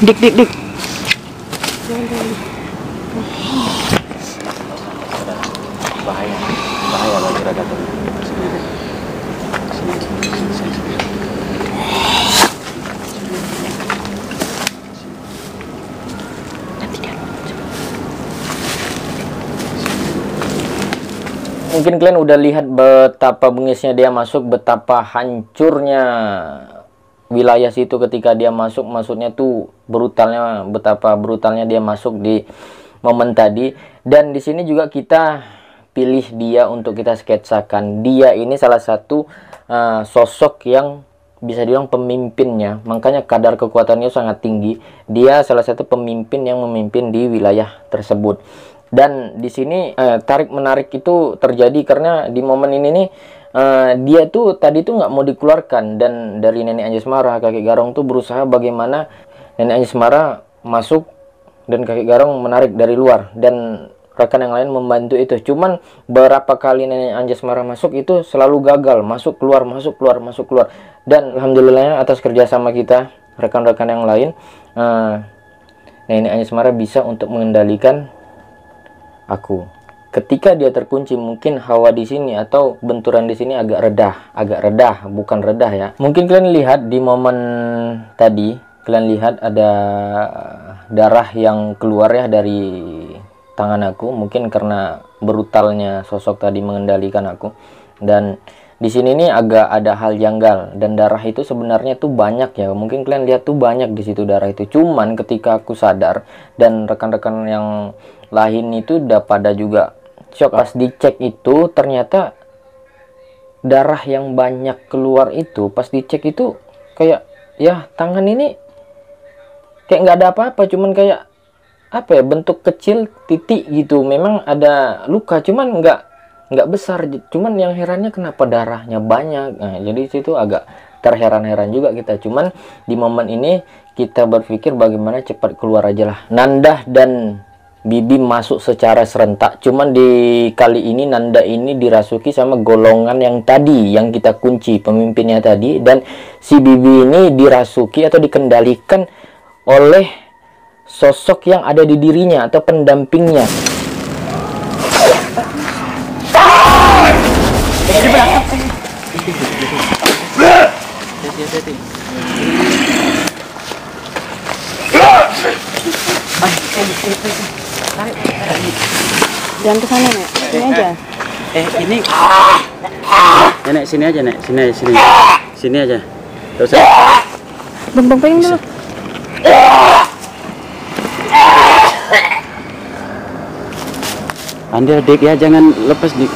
Dik. Bahaya bagi predator. Mungkin kalian udah lihat betapa bengisnya dia masuk, betapa hancurnya wilayah situ ketika dia masuk. Maksudnya tuh brutalnya, betapa brutalnya dia masuk di momen tadi. Dan di sini juga kita pilih dia untuk kita sketsakan. Dia ini salah satu sosok yang bisa dibilang pemimpinnya, makanya kadar kekuatannya sangat tinggi. Dia salah satu pemimpin yang memimpin di wilayah tersebut. Dan di sini tarik menarik itu terjadi karena di momen ini nih dia tuh tadi tuh nggak mau dikeluarkan, dan dari Nenek Anjasmara, kakek Garong tuh berusaha bagaimana Nenek Anjasmara masuk dan kakek Garong menarik dari luar, dan rekan yang lain membantu itu. Cuman berapa kali Nenek Anjasmara masuk itu selalu gagal, masuk keluar. Dan alhamdulillahnya atas kerjasama kita rekan-rekan yang lain, Nenek Anjasmara bisa untuk mengendalikan aku. Ketika dia terkunci, mungkin hawa di sini atau benturan di sini agak redah, bukan redah ya. Mungkin kalian lihat di momen tadi, kalian lihat ada darah yang keluar ya dari tangan aku, mungkin karena brutalnya sosok tadi mengendalikan aku. Dan di sini nih agak ada hal janggal, dan darah itu sebenarnya tuh banyak ya. Mungkin kalian lihat tuh banyak di situ darah itu. Cuman ketika aku sadar dan rekan-rekan yang lain itu udah pada juga shock, pas dicek itu ternyata darah yang banyak keluar itu, pas dicek itu kayak ya tangan ini kayak nggak ada apa-apa, cuman kayak apa ya, bentuk kecil titik gitu. Memang ada luka, cuman nggak besar. Cuman yang herannya kenapa darahnya banyak. Nah, jadi situ agak terheran-heran juga kita. Cuman di momen ini kita berpikir bagaimana cepat keluar aja lah. Nandah dan Bibi masuk secara serentak. Cuman di kali ini Nanda ini dirasuki sama golongan yang tadi yang kita kunci pemimpinnya tadi, dan si Bibi ini dirasuki atau dikendalikan oleh sosok yang ada di dirinya atau pendampingnya. Di belakang. Jangan ke sana, Nek. Sini aja. Ini ya, Nek, sini aja, Nek. Sini aja. Gak usah. Bang pengen dulu. Anda Dik ya, jangan lepas Dik.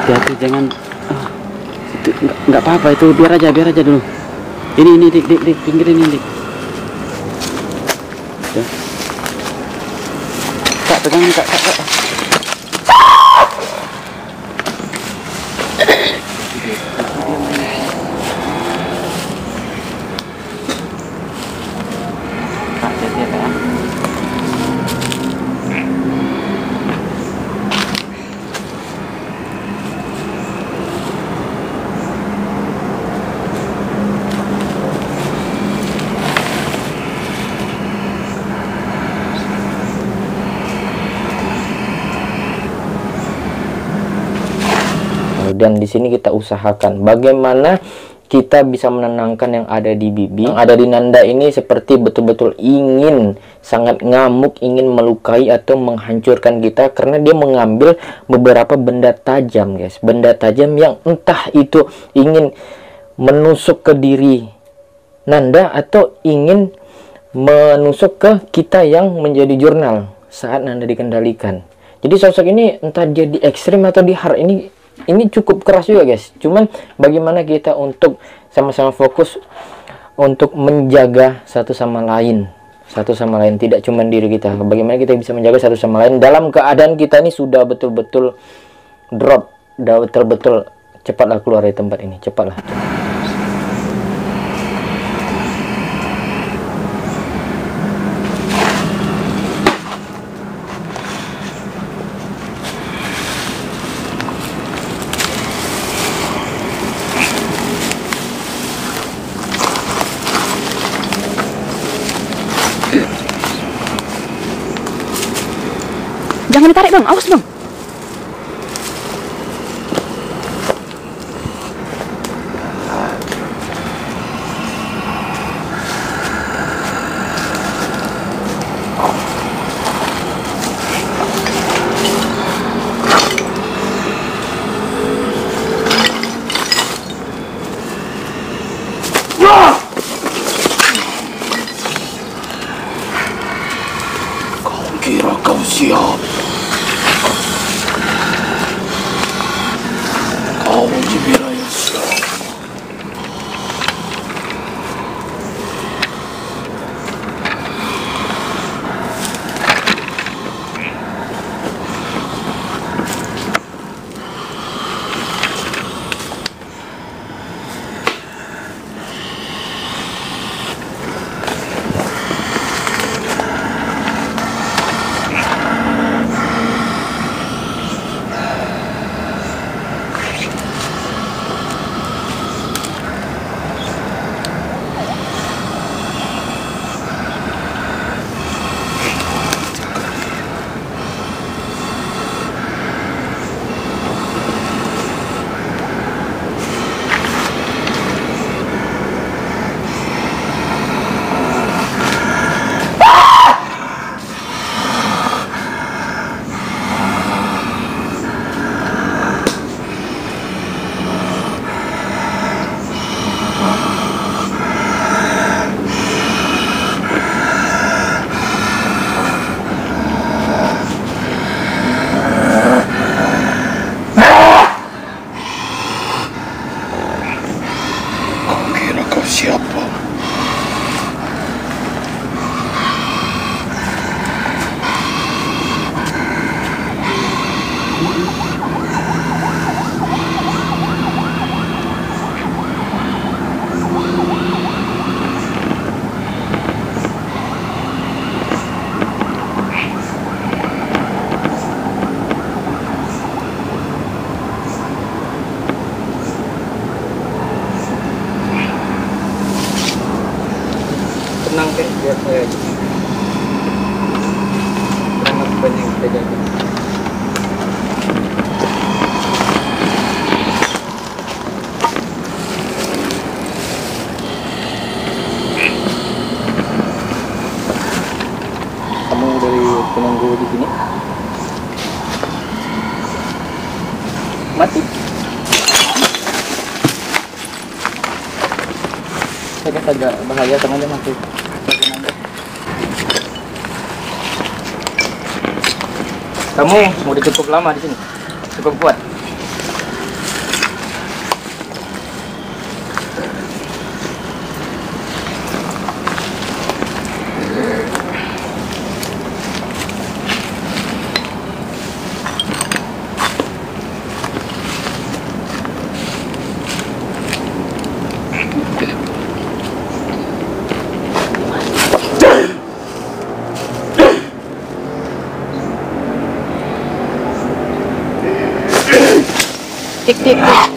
Hati-hati, jangan. Itu nggak apa-apa, itu biar aja dulu. Ini Dik, pinggirin ini Dik. Ya. Kak, pegang Kak. Hati-hati ya Kak. dan di sini kita usahakan bagaimana kita bisa menenangkan yang ada di Bibi. Yang ada di Nanda ini seperti betul-betul ingin, sangat ngamuk, ingin melukai atau menghancurkan kita, karena dia mengambil beberapa benda tajam, guys. Benda tajam yang entah itu ingin menusuk ke diri Nanda atau ingin menusuk ke kita yang menjadi jurnal saat Nanda dikendalikan. Jadi sosok ini entah dia di ekstrim atau di hard, ini cukup keras juga, guys. Cuman bagaimana kita untuk sama-sama fokus untuk menjaga satu sama lain, tidak cuma diri kita. Bagaimana kita bisa menjaga satu sama lain dalam keadaan kita ini sudah betul-betul drop, sudah betul-betul cepatlah keluar dari tempat ini, cepatlah. Jangan ditarik bang, awas bang. Kau kira kau siapa? Kau di wilayah siapa? Siapa? Tenang kek, biar saya aja. Karena banyak yang kita jaga. Kamu dari penunggu di sini mati. Saya agak bahaya karena dia masih. Kamu udah cukup lama di sini, cukup kuat. Tik tik tik.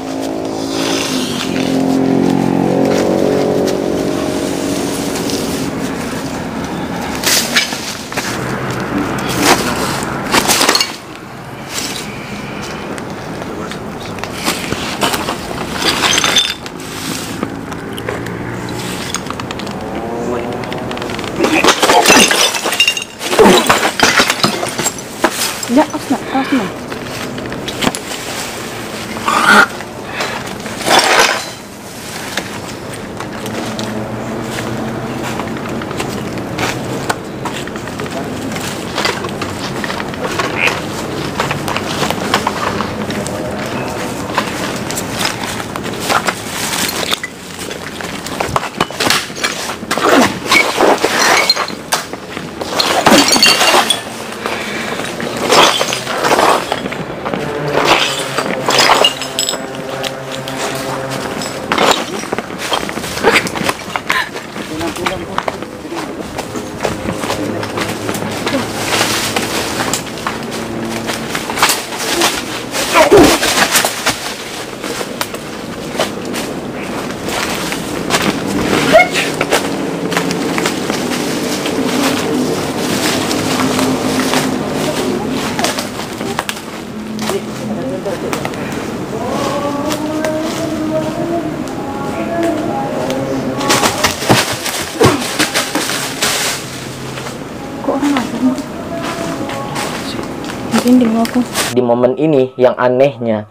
Di momen ini yang anehnya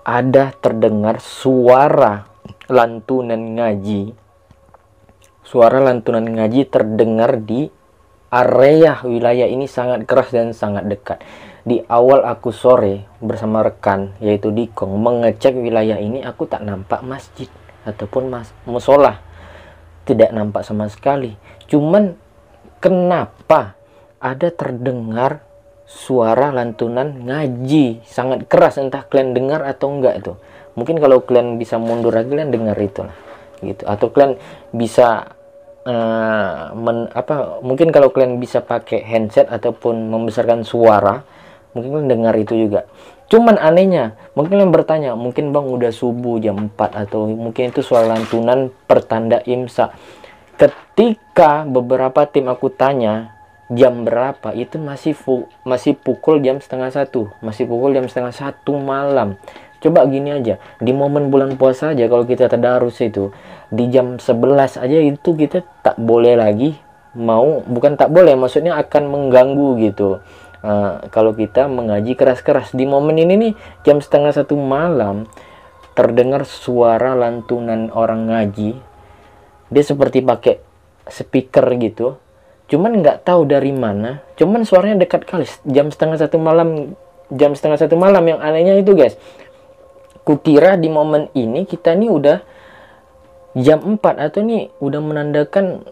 ada terdengar suara lantunan ngaji. Suara lantunan ngaji terdengar di area wilayah ini sangat keras dan sangat dekat. Di awal aku sore bersama rekan yaitu Dikong mengecek wilayah ini, aku tak nampak masjid ataupun musola. Tidak nampak sama sekali. Cuman kenapa ada terdengar suara lantunan ngaji sangat keras, entah kalian dengar atau enggak itu. Mungkin kalau kalian bisa mundur lagi kalian dengar itu lah gitu, atau kalian bisa mungkin kalau kalian bisa pakai headset ataupun membesarkan suara mungkin kalian dengar itu juga. Cuman anehnya mungkin kalian bertanya, mungkin bang udah subuh jam 4 atau mungkin itu suara lantunan pertanda imsak. Ketika beberapa tim aku tanya jam berapa, itu masih pukul jam setengah 1, masih pukul jam setengah 1 malam. Coba gini aja, di momen bulan puasa aja kalau kita tadarus itu di jam 11 aja itu kita tak boleh lagi, bukan tak boleh, maksudnya akan mengganggu gitu. Kalau kita mengaji keras-keras di momen ini nih jam setengah 1 malam terdengar suara lantunan orang ngaji. Dia seperti pakai speaker gitu, cuman nggak tahu dari mana, cuman suaranya dekat kali. Jam setengah 1 malam yang anehnya itu guys, kukira di momen ini kita nih udah jam 4 atau nih udah menandakan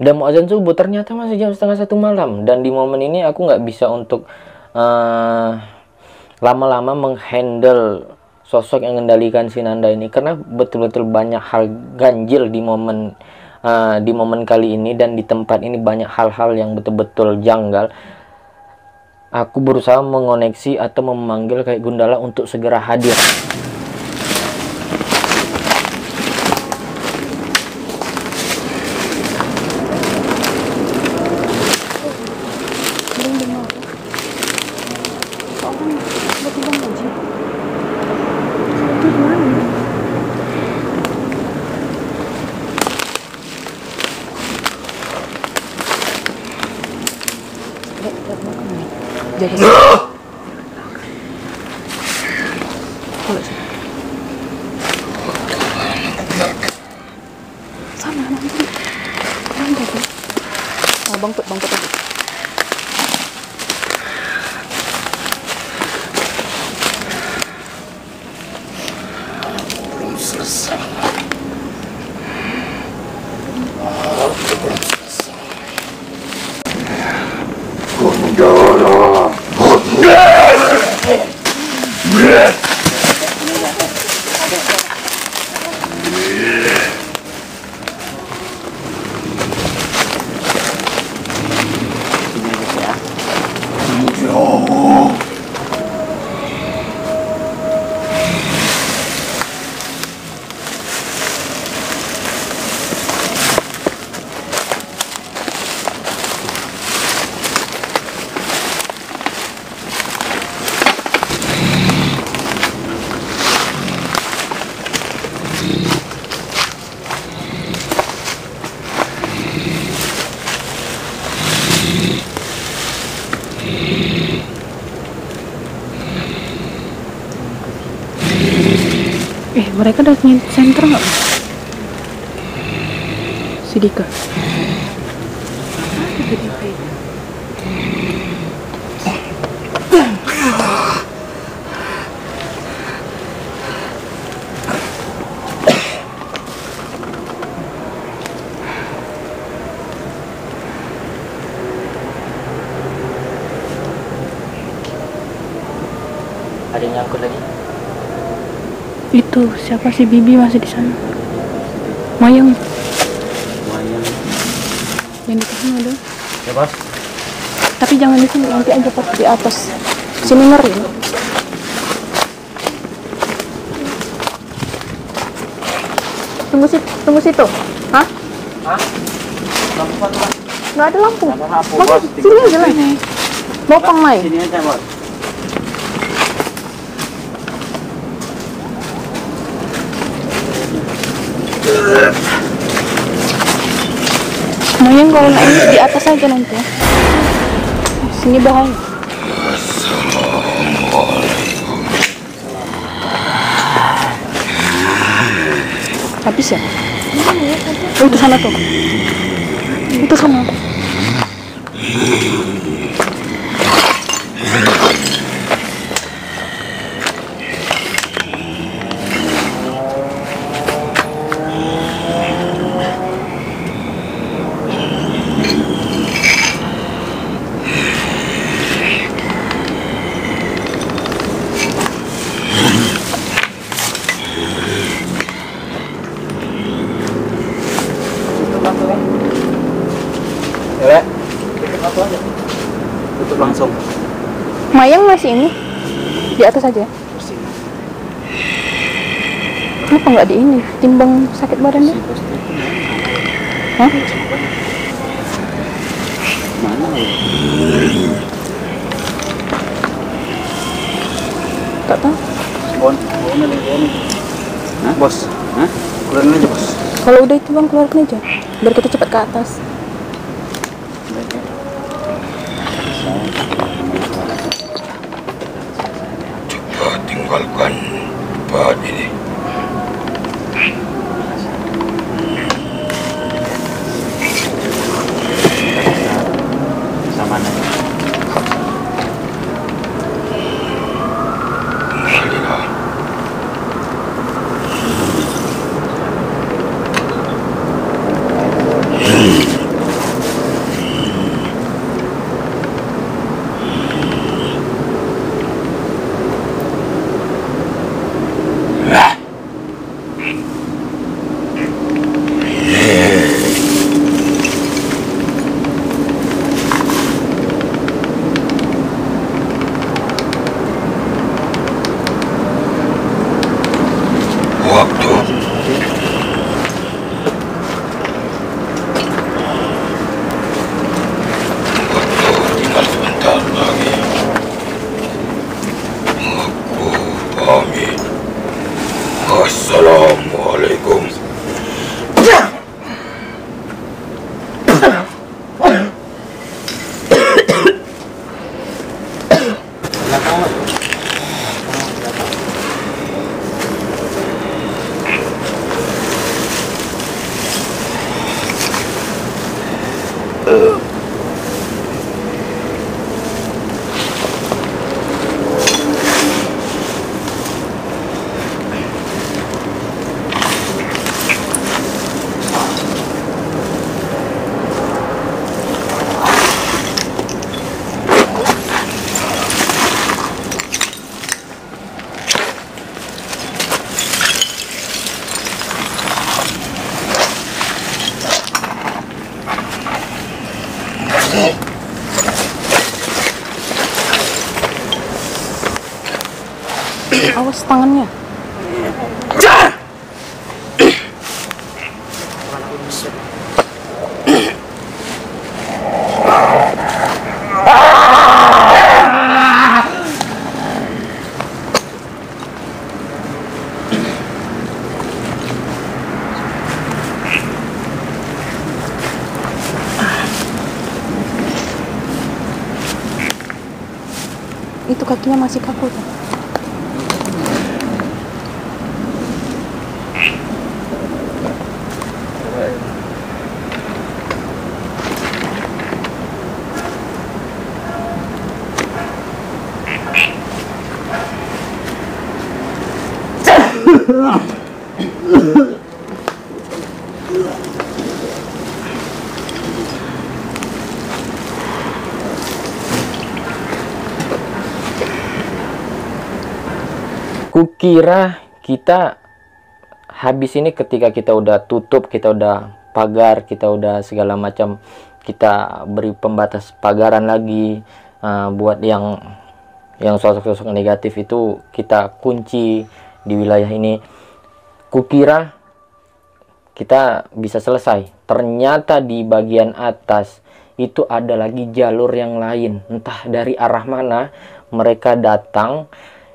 udah mau azan subuh, ternyata masih jam setengah 1 malam. Dan di momen ini aku nggak bisa untuk lama-lama menghandle sosok yang mengendalikan si Nanda ini, karena betul-betul banyak hal ganjil di momen kali ini, dan di tempat ini banyak hal-hal yang betul-betul janggal. Aku berusaha mengoneksi atau memanggil kayak Gundala untuk segera hadir. Bangkit aja. Belum selesai. Gundala. Mereka udah center nggak? Si Dika. Ada yang nyangkut lagi? Itu siapa, si Bibi masih di sana. Mayang. Lumayan. Yang di sana ada. Ya bos. Tapi jangan di sini, nanti aja pas di atas. Sini ngeri. Tunggu situ. Hah? Lampu apa? Nggak ada lampu. Lampu, Makanya bos. sini aja lah. Bopang Mai. Sini aja bos. Mayang kalau naik di atas aja nanti ya. Sini bahaya. Habis ya? Oh, itu sana tuh. Itu sana. Ya, tutup langsung. Mayang masih ini di atas aja. Kenapa nggak di ini? Timbang sakit badannya? Hah? Mana ya? Tak tahu. Bon, Hah? Bos, hah? Keluarin aja bos. Kalau udah itu bang keluarin aja, biar kita cepat ke atas. Coba tinggalkan tempat ini. Sama nanya. Kembalilah. Waktu tinggal sebentar lagi. Aku pamit. Assalamualaikum. Awas tangannya. Itu kakinya masih kaku tuh. Kukira kita habis ini ketika kita udah tutup, kita udah pagar, kita udah segala macam, kita beri pembatas pagaran lagi. Buat yang sosok-sosok negatif itu kita kunci di wilayah ini. Kukira kita bisa selesai, ternyata di bagian atas itu ada lagi jalur yang lain, entah dari arah mana mereka datang.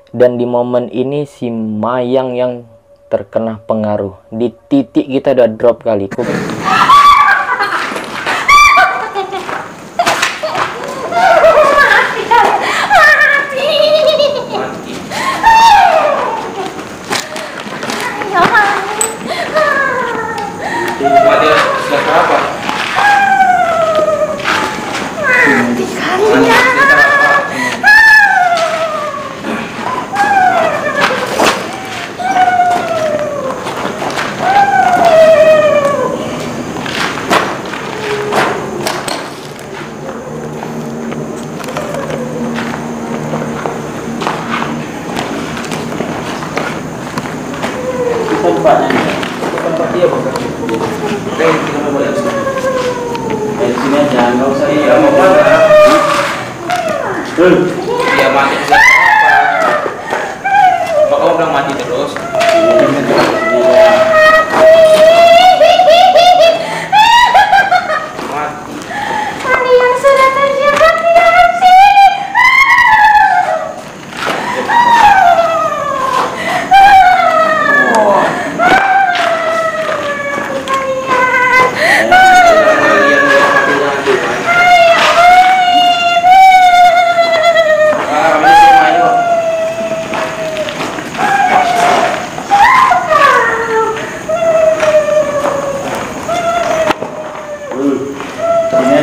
Dan di momen ini si Mayang yang terkena pengaruh. Di titik kita udah drop kali. Tempat dia bang. Kita boleh di sini aja, nggak usah. Iya mau mana? Dia mati siapa? Apa kamu bilang mati terus? Mati yang sudah terjebak di dalam sini.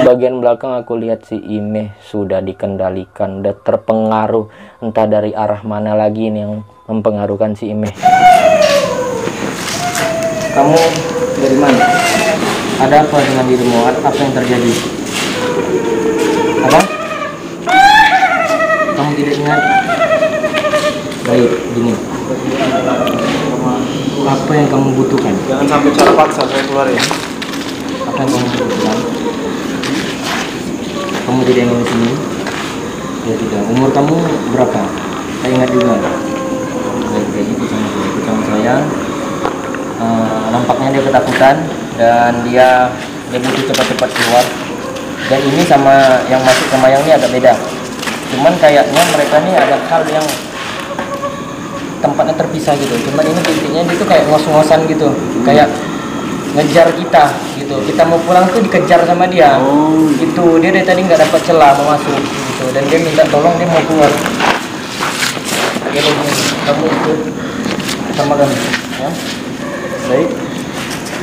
Bagian belakang aku lihat si Imeh sudah dikendalikan, udah terpengaruh, entah dari arah mana lagi ini yang mempengaruhkan si Imeh. Kamu dari mana? Ada apa dengan dirimu? Apa yang terjadi? Apa? Kamu tidak ingat? Baik, gini. Apa yang kamu butuhkan? Jangan sampai cara paksa saya keluar ya. Apa yang kamu butuhkan? Kamu tidak ingin di sini? Ya tidak. Umur kamu berapa? Saya ingat juga. Baik, ikut sama saya. Nampaknya dia ketakutan dan dia butuh cepat-cepat keluar. Dan ini sama yang masuk ke Mayang ini agak beda. Cuman kayaknya mereka ini ada hal yang tempatnya terpisah gitu. Cuman ini titiknya dia tuh kayak ngos-ngosan gitu, kayak ngejar kita gitu. Kita mau pulang tuh dikejar sama dia. Gitu. Dia dari tadi nggak dapat celah mau masuk gitu. Dan dia minta tolong, dia mau keluar. Ya, kamu ikut sama kami ya. Baik,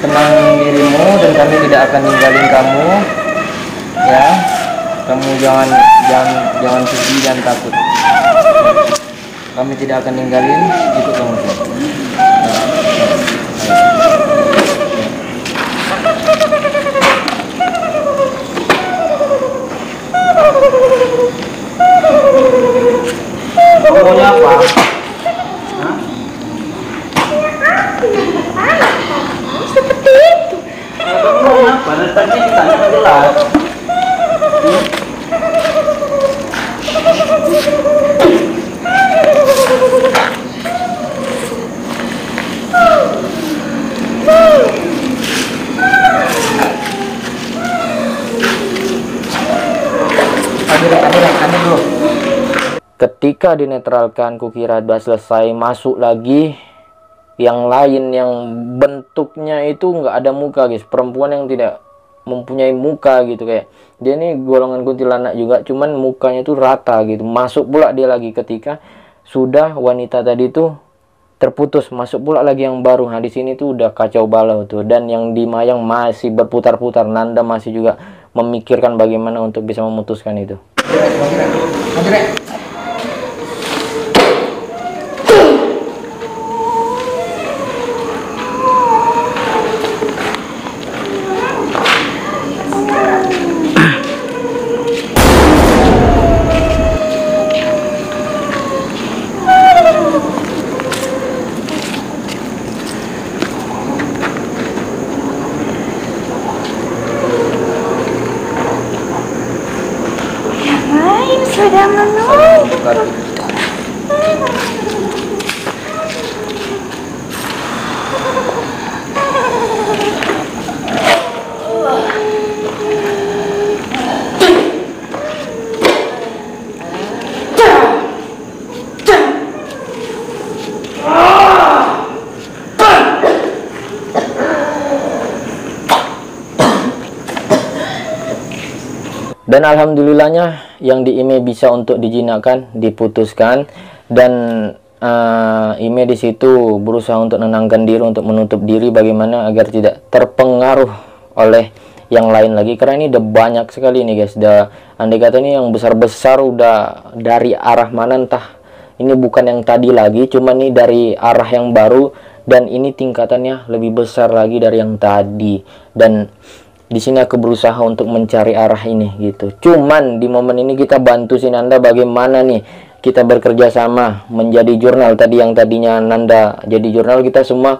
tenang dirimu dan kami tidak akan ninggalin kamu ya. Kamu jangan sedih dan takut. Kami tidak akan ninggalin, ikut kamu. Kamu maunya apa? Hah? Seperti itu. Kamu maunya apa? Dari tadi ditanya nggak jelas. Ketika dinetralkan, kukira udah selesai, masuk lagi yang lain yang bentuknya itu nggak ada muka guys, perempuan yang tidak mempunyai muka gitu, kayak dia ini golongan kuntilanak juga, cuman mukanya itu rata gitu. Masuk pula dia lagi ketika sudah wanita tadi tuh terputus, masuk pula lagi yang baru. Nah di sini tuh udah kacau balau tuh, dan yang di Mayang masih berputar-putar. Nanda masih juga memikirkan bagaimana untuk bisa memutuskan itu. Dan alhamdulillahnya yang di IME bisa untuk dijinakkan, diputuskan, dan IME di situ berusaha untuk menenangkan diri, untuk menutup diri bagaimana agar tidak terpengaruh oleh yang lain lagi, karena ini udah banyak sekali nih guys. Andai kata ini yang besar-besar udah dari arah mana entah, ini bukan yang tadi lagi, cuma ini dari arah yang baru, dan ini tingkatannya lebih besar lagi dari yang tadi. Dan di sini aku berusaha untuk mencari arah ini gitu. Cuman di momen ini kita bantu si Nanda bagaimana nih kita bekerja sama menjadi jurnal. Tadi yang tadinya Nanda jadi jurnal, kita semua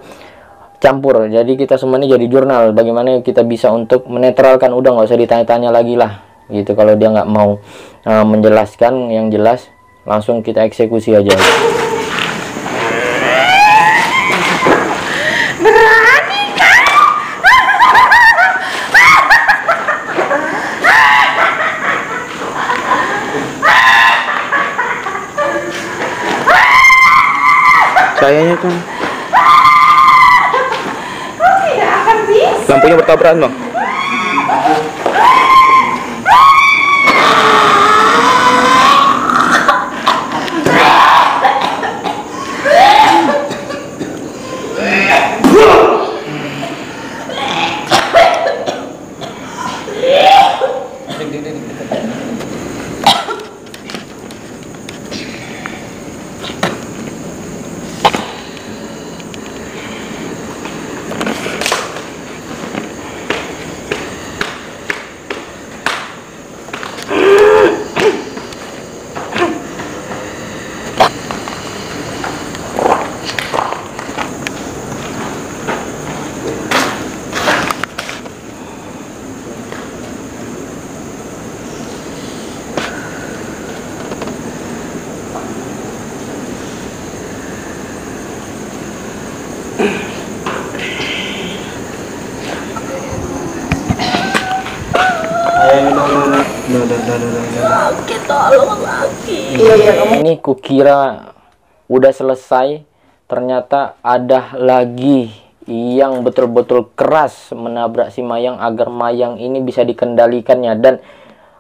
campur. Jadi kita semua ini jadi jurnal. Bagaimana kita bisa untuk menetralkan, udah nggak usah ditanya-tanya lagi lah gitu. Kalau dia nggak mau menjelaskan yang jelas, langsung kita eksekusi aja. Kayaknya kan lampunya bertabrakan bang. Ini kukira udah selesai, ternyata ada lagi yang betul-betul keras menabrak si Mayang agar Mayang ini bisa dikendalikannya. Dan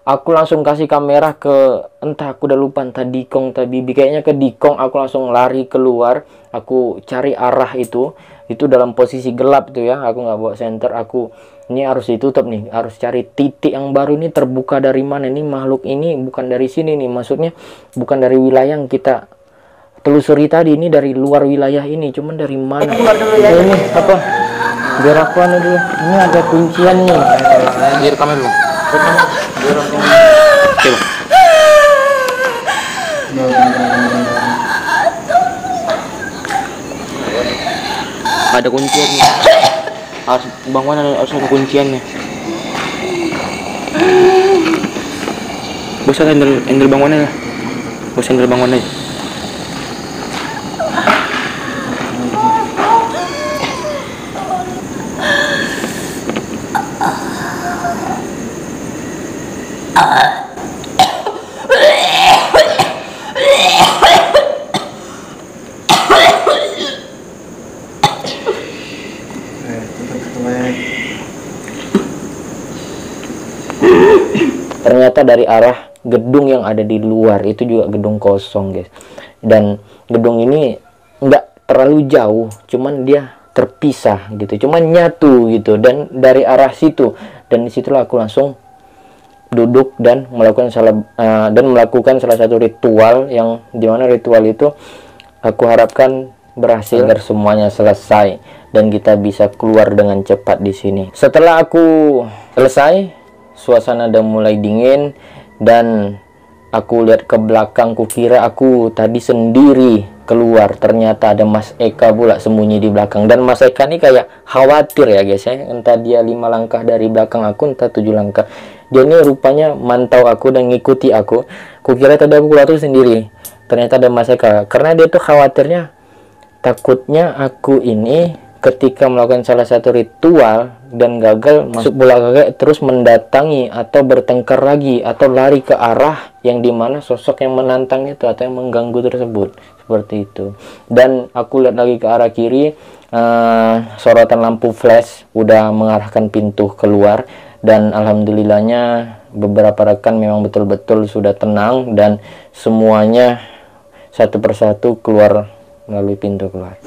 aku langsung kasih kamera ke, entah aku udah lupa, entah Dikong, entah Bibi, kayaknya ke Dikong. Aku langsung lari keluar, aku cari arah itu dalam posisi gelap tuh ya, aku nggak bawa senter. Aku ini harus ditutup nih, harus cari titik yang baru ini terbuka dari mana. Ini makhluk ini bukan dari sini nih, maksudnya bukan dari wilayah yang kita telusuri tadi, ini dari luar wilayah ini, cuman dari mana? Ini apa? Biar aku anu dulu. Ini ada kuncian nih. Biar kamera dulu. Coba. Ada kunciannya. Harus bangunan harus ada kunciannya. Bos handle bangunan lah. Bos handle bangunan aja. Ternyata dari arah gedung yang ada di luar itu juga gedung kosong guys, dan gedung ini nggak terlalu jauh, cuman dia terpisah gitu, cuman nyatu gitu. Dan dari arah situ, dan disitulah aku langsung duduk dan melakukan salah satu ritual, yang dimana ritual itu aku harapkan berhasil agar semuanya selesai dan kita bisa keluar dengan cepat di sini. Setelah aku selesai, suasana udah mulai dingin dan aku lihat ke belakang, kukira aku tadi sendiri keluar, ternyata ada Mas Eka pula sembunyi di belakang. Dan Mas Eka ini kayak khawatir ya guys ya, entah dia 5 langkah dari belakang aku, entah 7 langkah. Dia ini rupanya mantau aku dan ngikuti aku. Kukira tadi aku keluar tuh sendiri, ternyata ada Mas Eka. Karena dia tuh khawatirnya, takutnya aku ini ketika melakukan salah satu ritual dan gagal masuk bola kakek, terus mendatangi atau bertengkar lagi atau lari ke arah yang dimana sosok yang menantang itu atau yang mengganggu tersebut, seperti itu. Dan aku lihat lagi ke arah kiri, sorotan lampu flash udah mengarahkan pintu keluar, dan alhamdulillahnya beberapa rekan memang betul-betul sudah tenang dan semuanya satu persatu keluar melalui pintu keluar.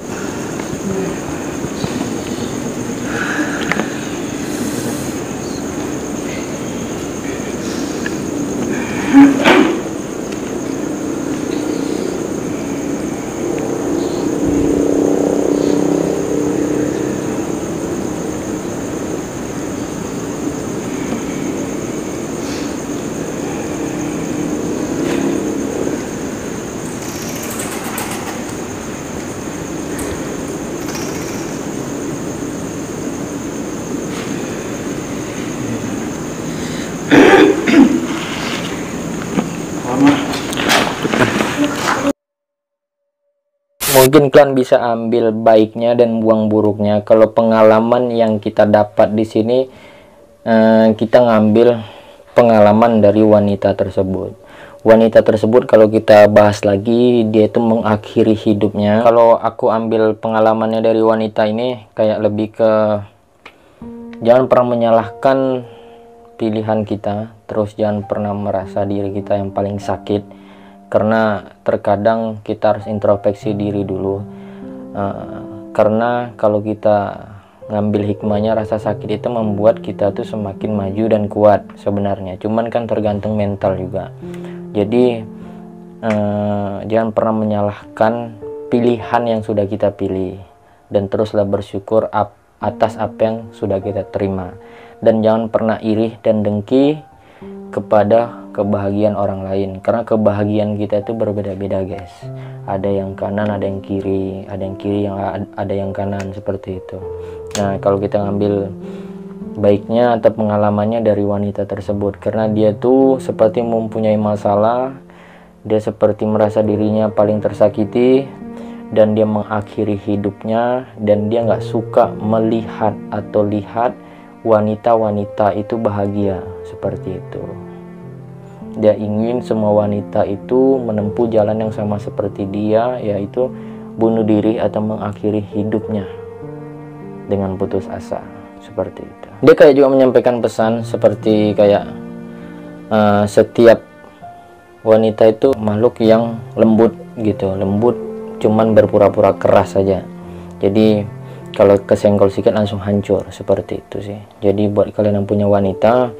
Mungkin kalian bisa ambil baiknya dan buang buruknya. Kalau pengalaman yang kita dapat di sini, kita ngambil pengalaman dari wanita tersebut. Wanita tersebut kalau kita bahas lagi, dia itu mengakhiri hidupnya. Kalau aku ambil pengalamannya dari wanita ini, kayak lebih ke jangan pernah menyalahkan pilihan kita, terus jangan pernah merasa diri kita yang paling sakit. Karena terkadang kita harus introspeksi diri dulu, karena kalau kita ngambil hikmahnya, rasa sakit itu membuat kita tuh semakin maju dan kuat sebenarnya. Cuman kan tergantung mental juga. Jadi jangan pernah menyalahkan pilihan yang sudah kita pilih, dan teruslah bersyukur atas apa yang sudah kita terima. Dan jangan pernah iri dan dengki kepada kebahagiaan orang lain, karena kebahagiaan kita itu berbeda-beda guys. Ada yang kanan, ada yang kiri, ada yang kanan, seperti itu. Nah, kalau kita ngambil baiknya atau pengalamannya dari wanita tersebut, karena dia tuh seperti mempunyai masalah, dia seperti merasa dirinya paling tersakiti, dan dia mengakhiri hidupnya, dan dia nggak suka melihat atau lihat wanita-wanita itu bahagia, seperti itu. Dia ingin semua wanita itu menempuh jalan yang sama seperti dia, yaitu bunuh diri atau mengakhiri hidupnya dengan putus asa, seperti itu. Dia kayak juga menyampaikan pesan seperti kayak setiap wanita itu makhluk yang lembut gitu, lembut cuman berpura-pura keras saja. Jadi kalau kesenggol sedikit langsung hancur, seperti itu sih. Jadi buat kalian yang punya wanita,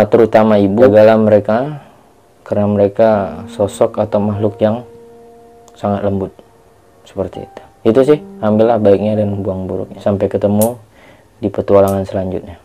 terutama ibu, jagalah mereka, karena mereka sosok atau makhluk yang sangat lembut, seperti itu. Itu sih, ambillah baiknya dan buang buruknya. Sampai ketemu di petualangan selanjutnya.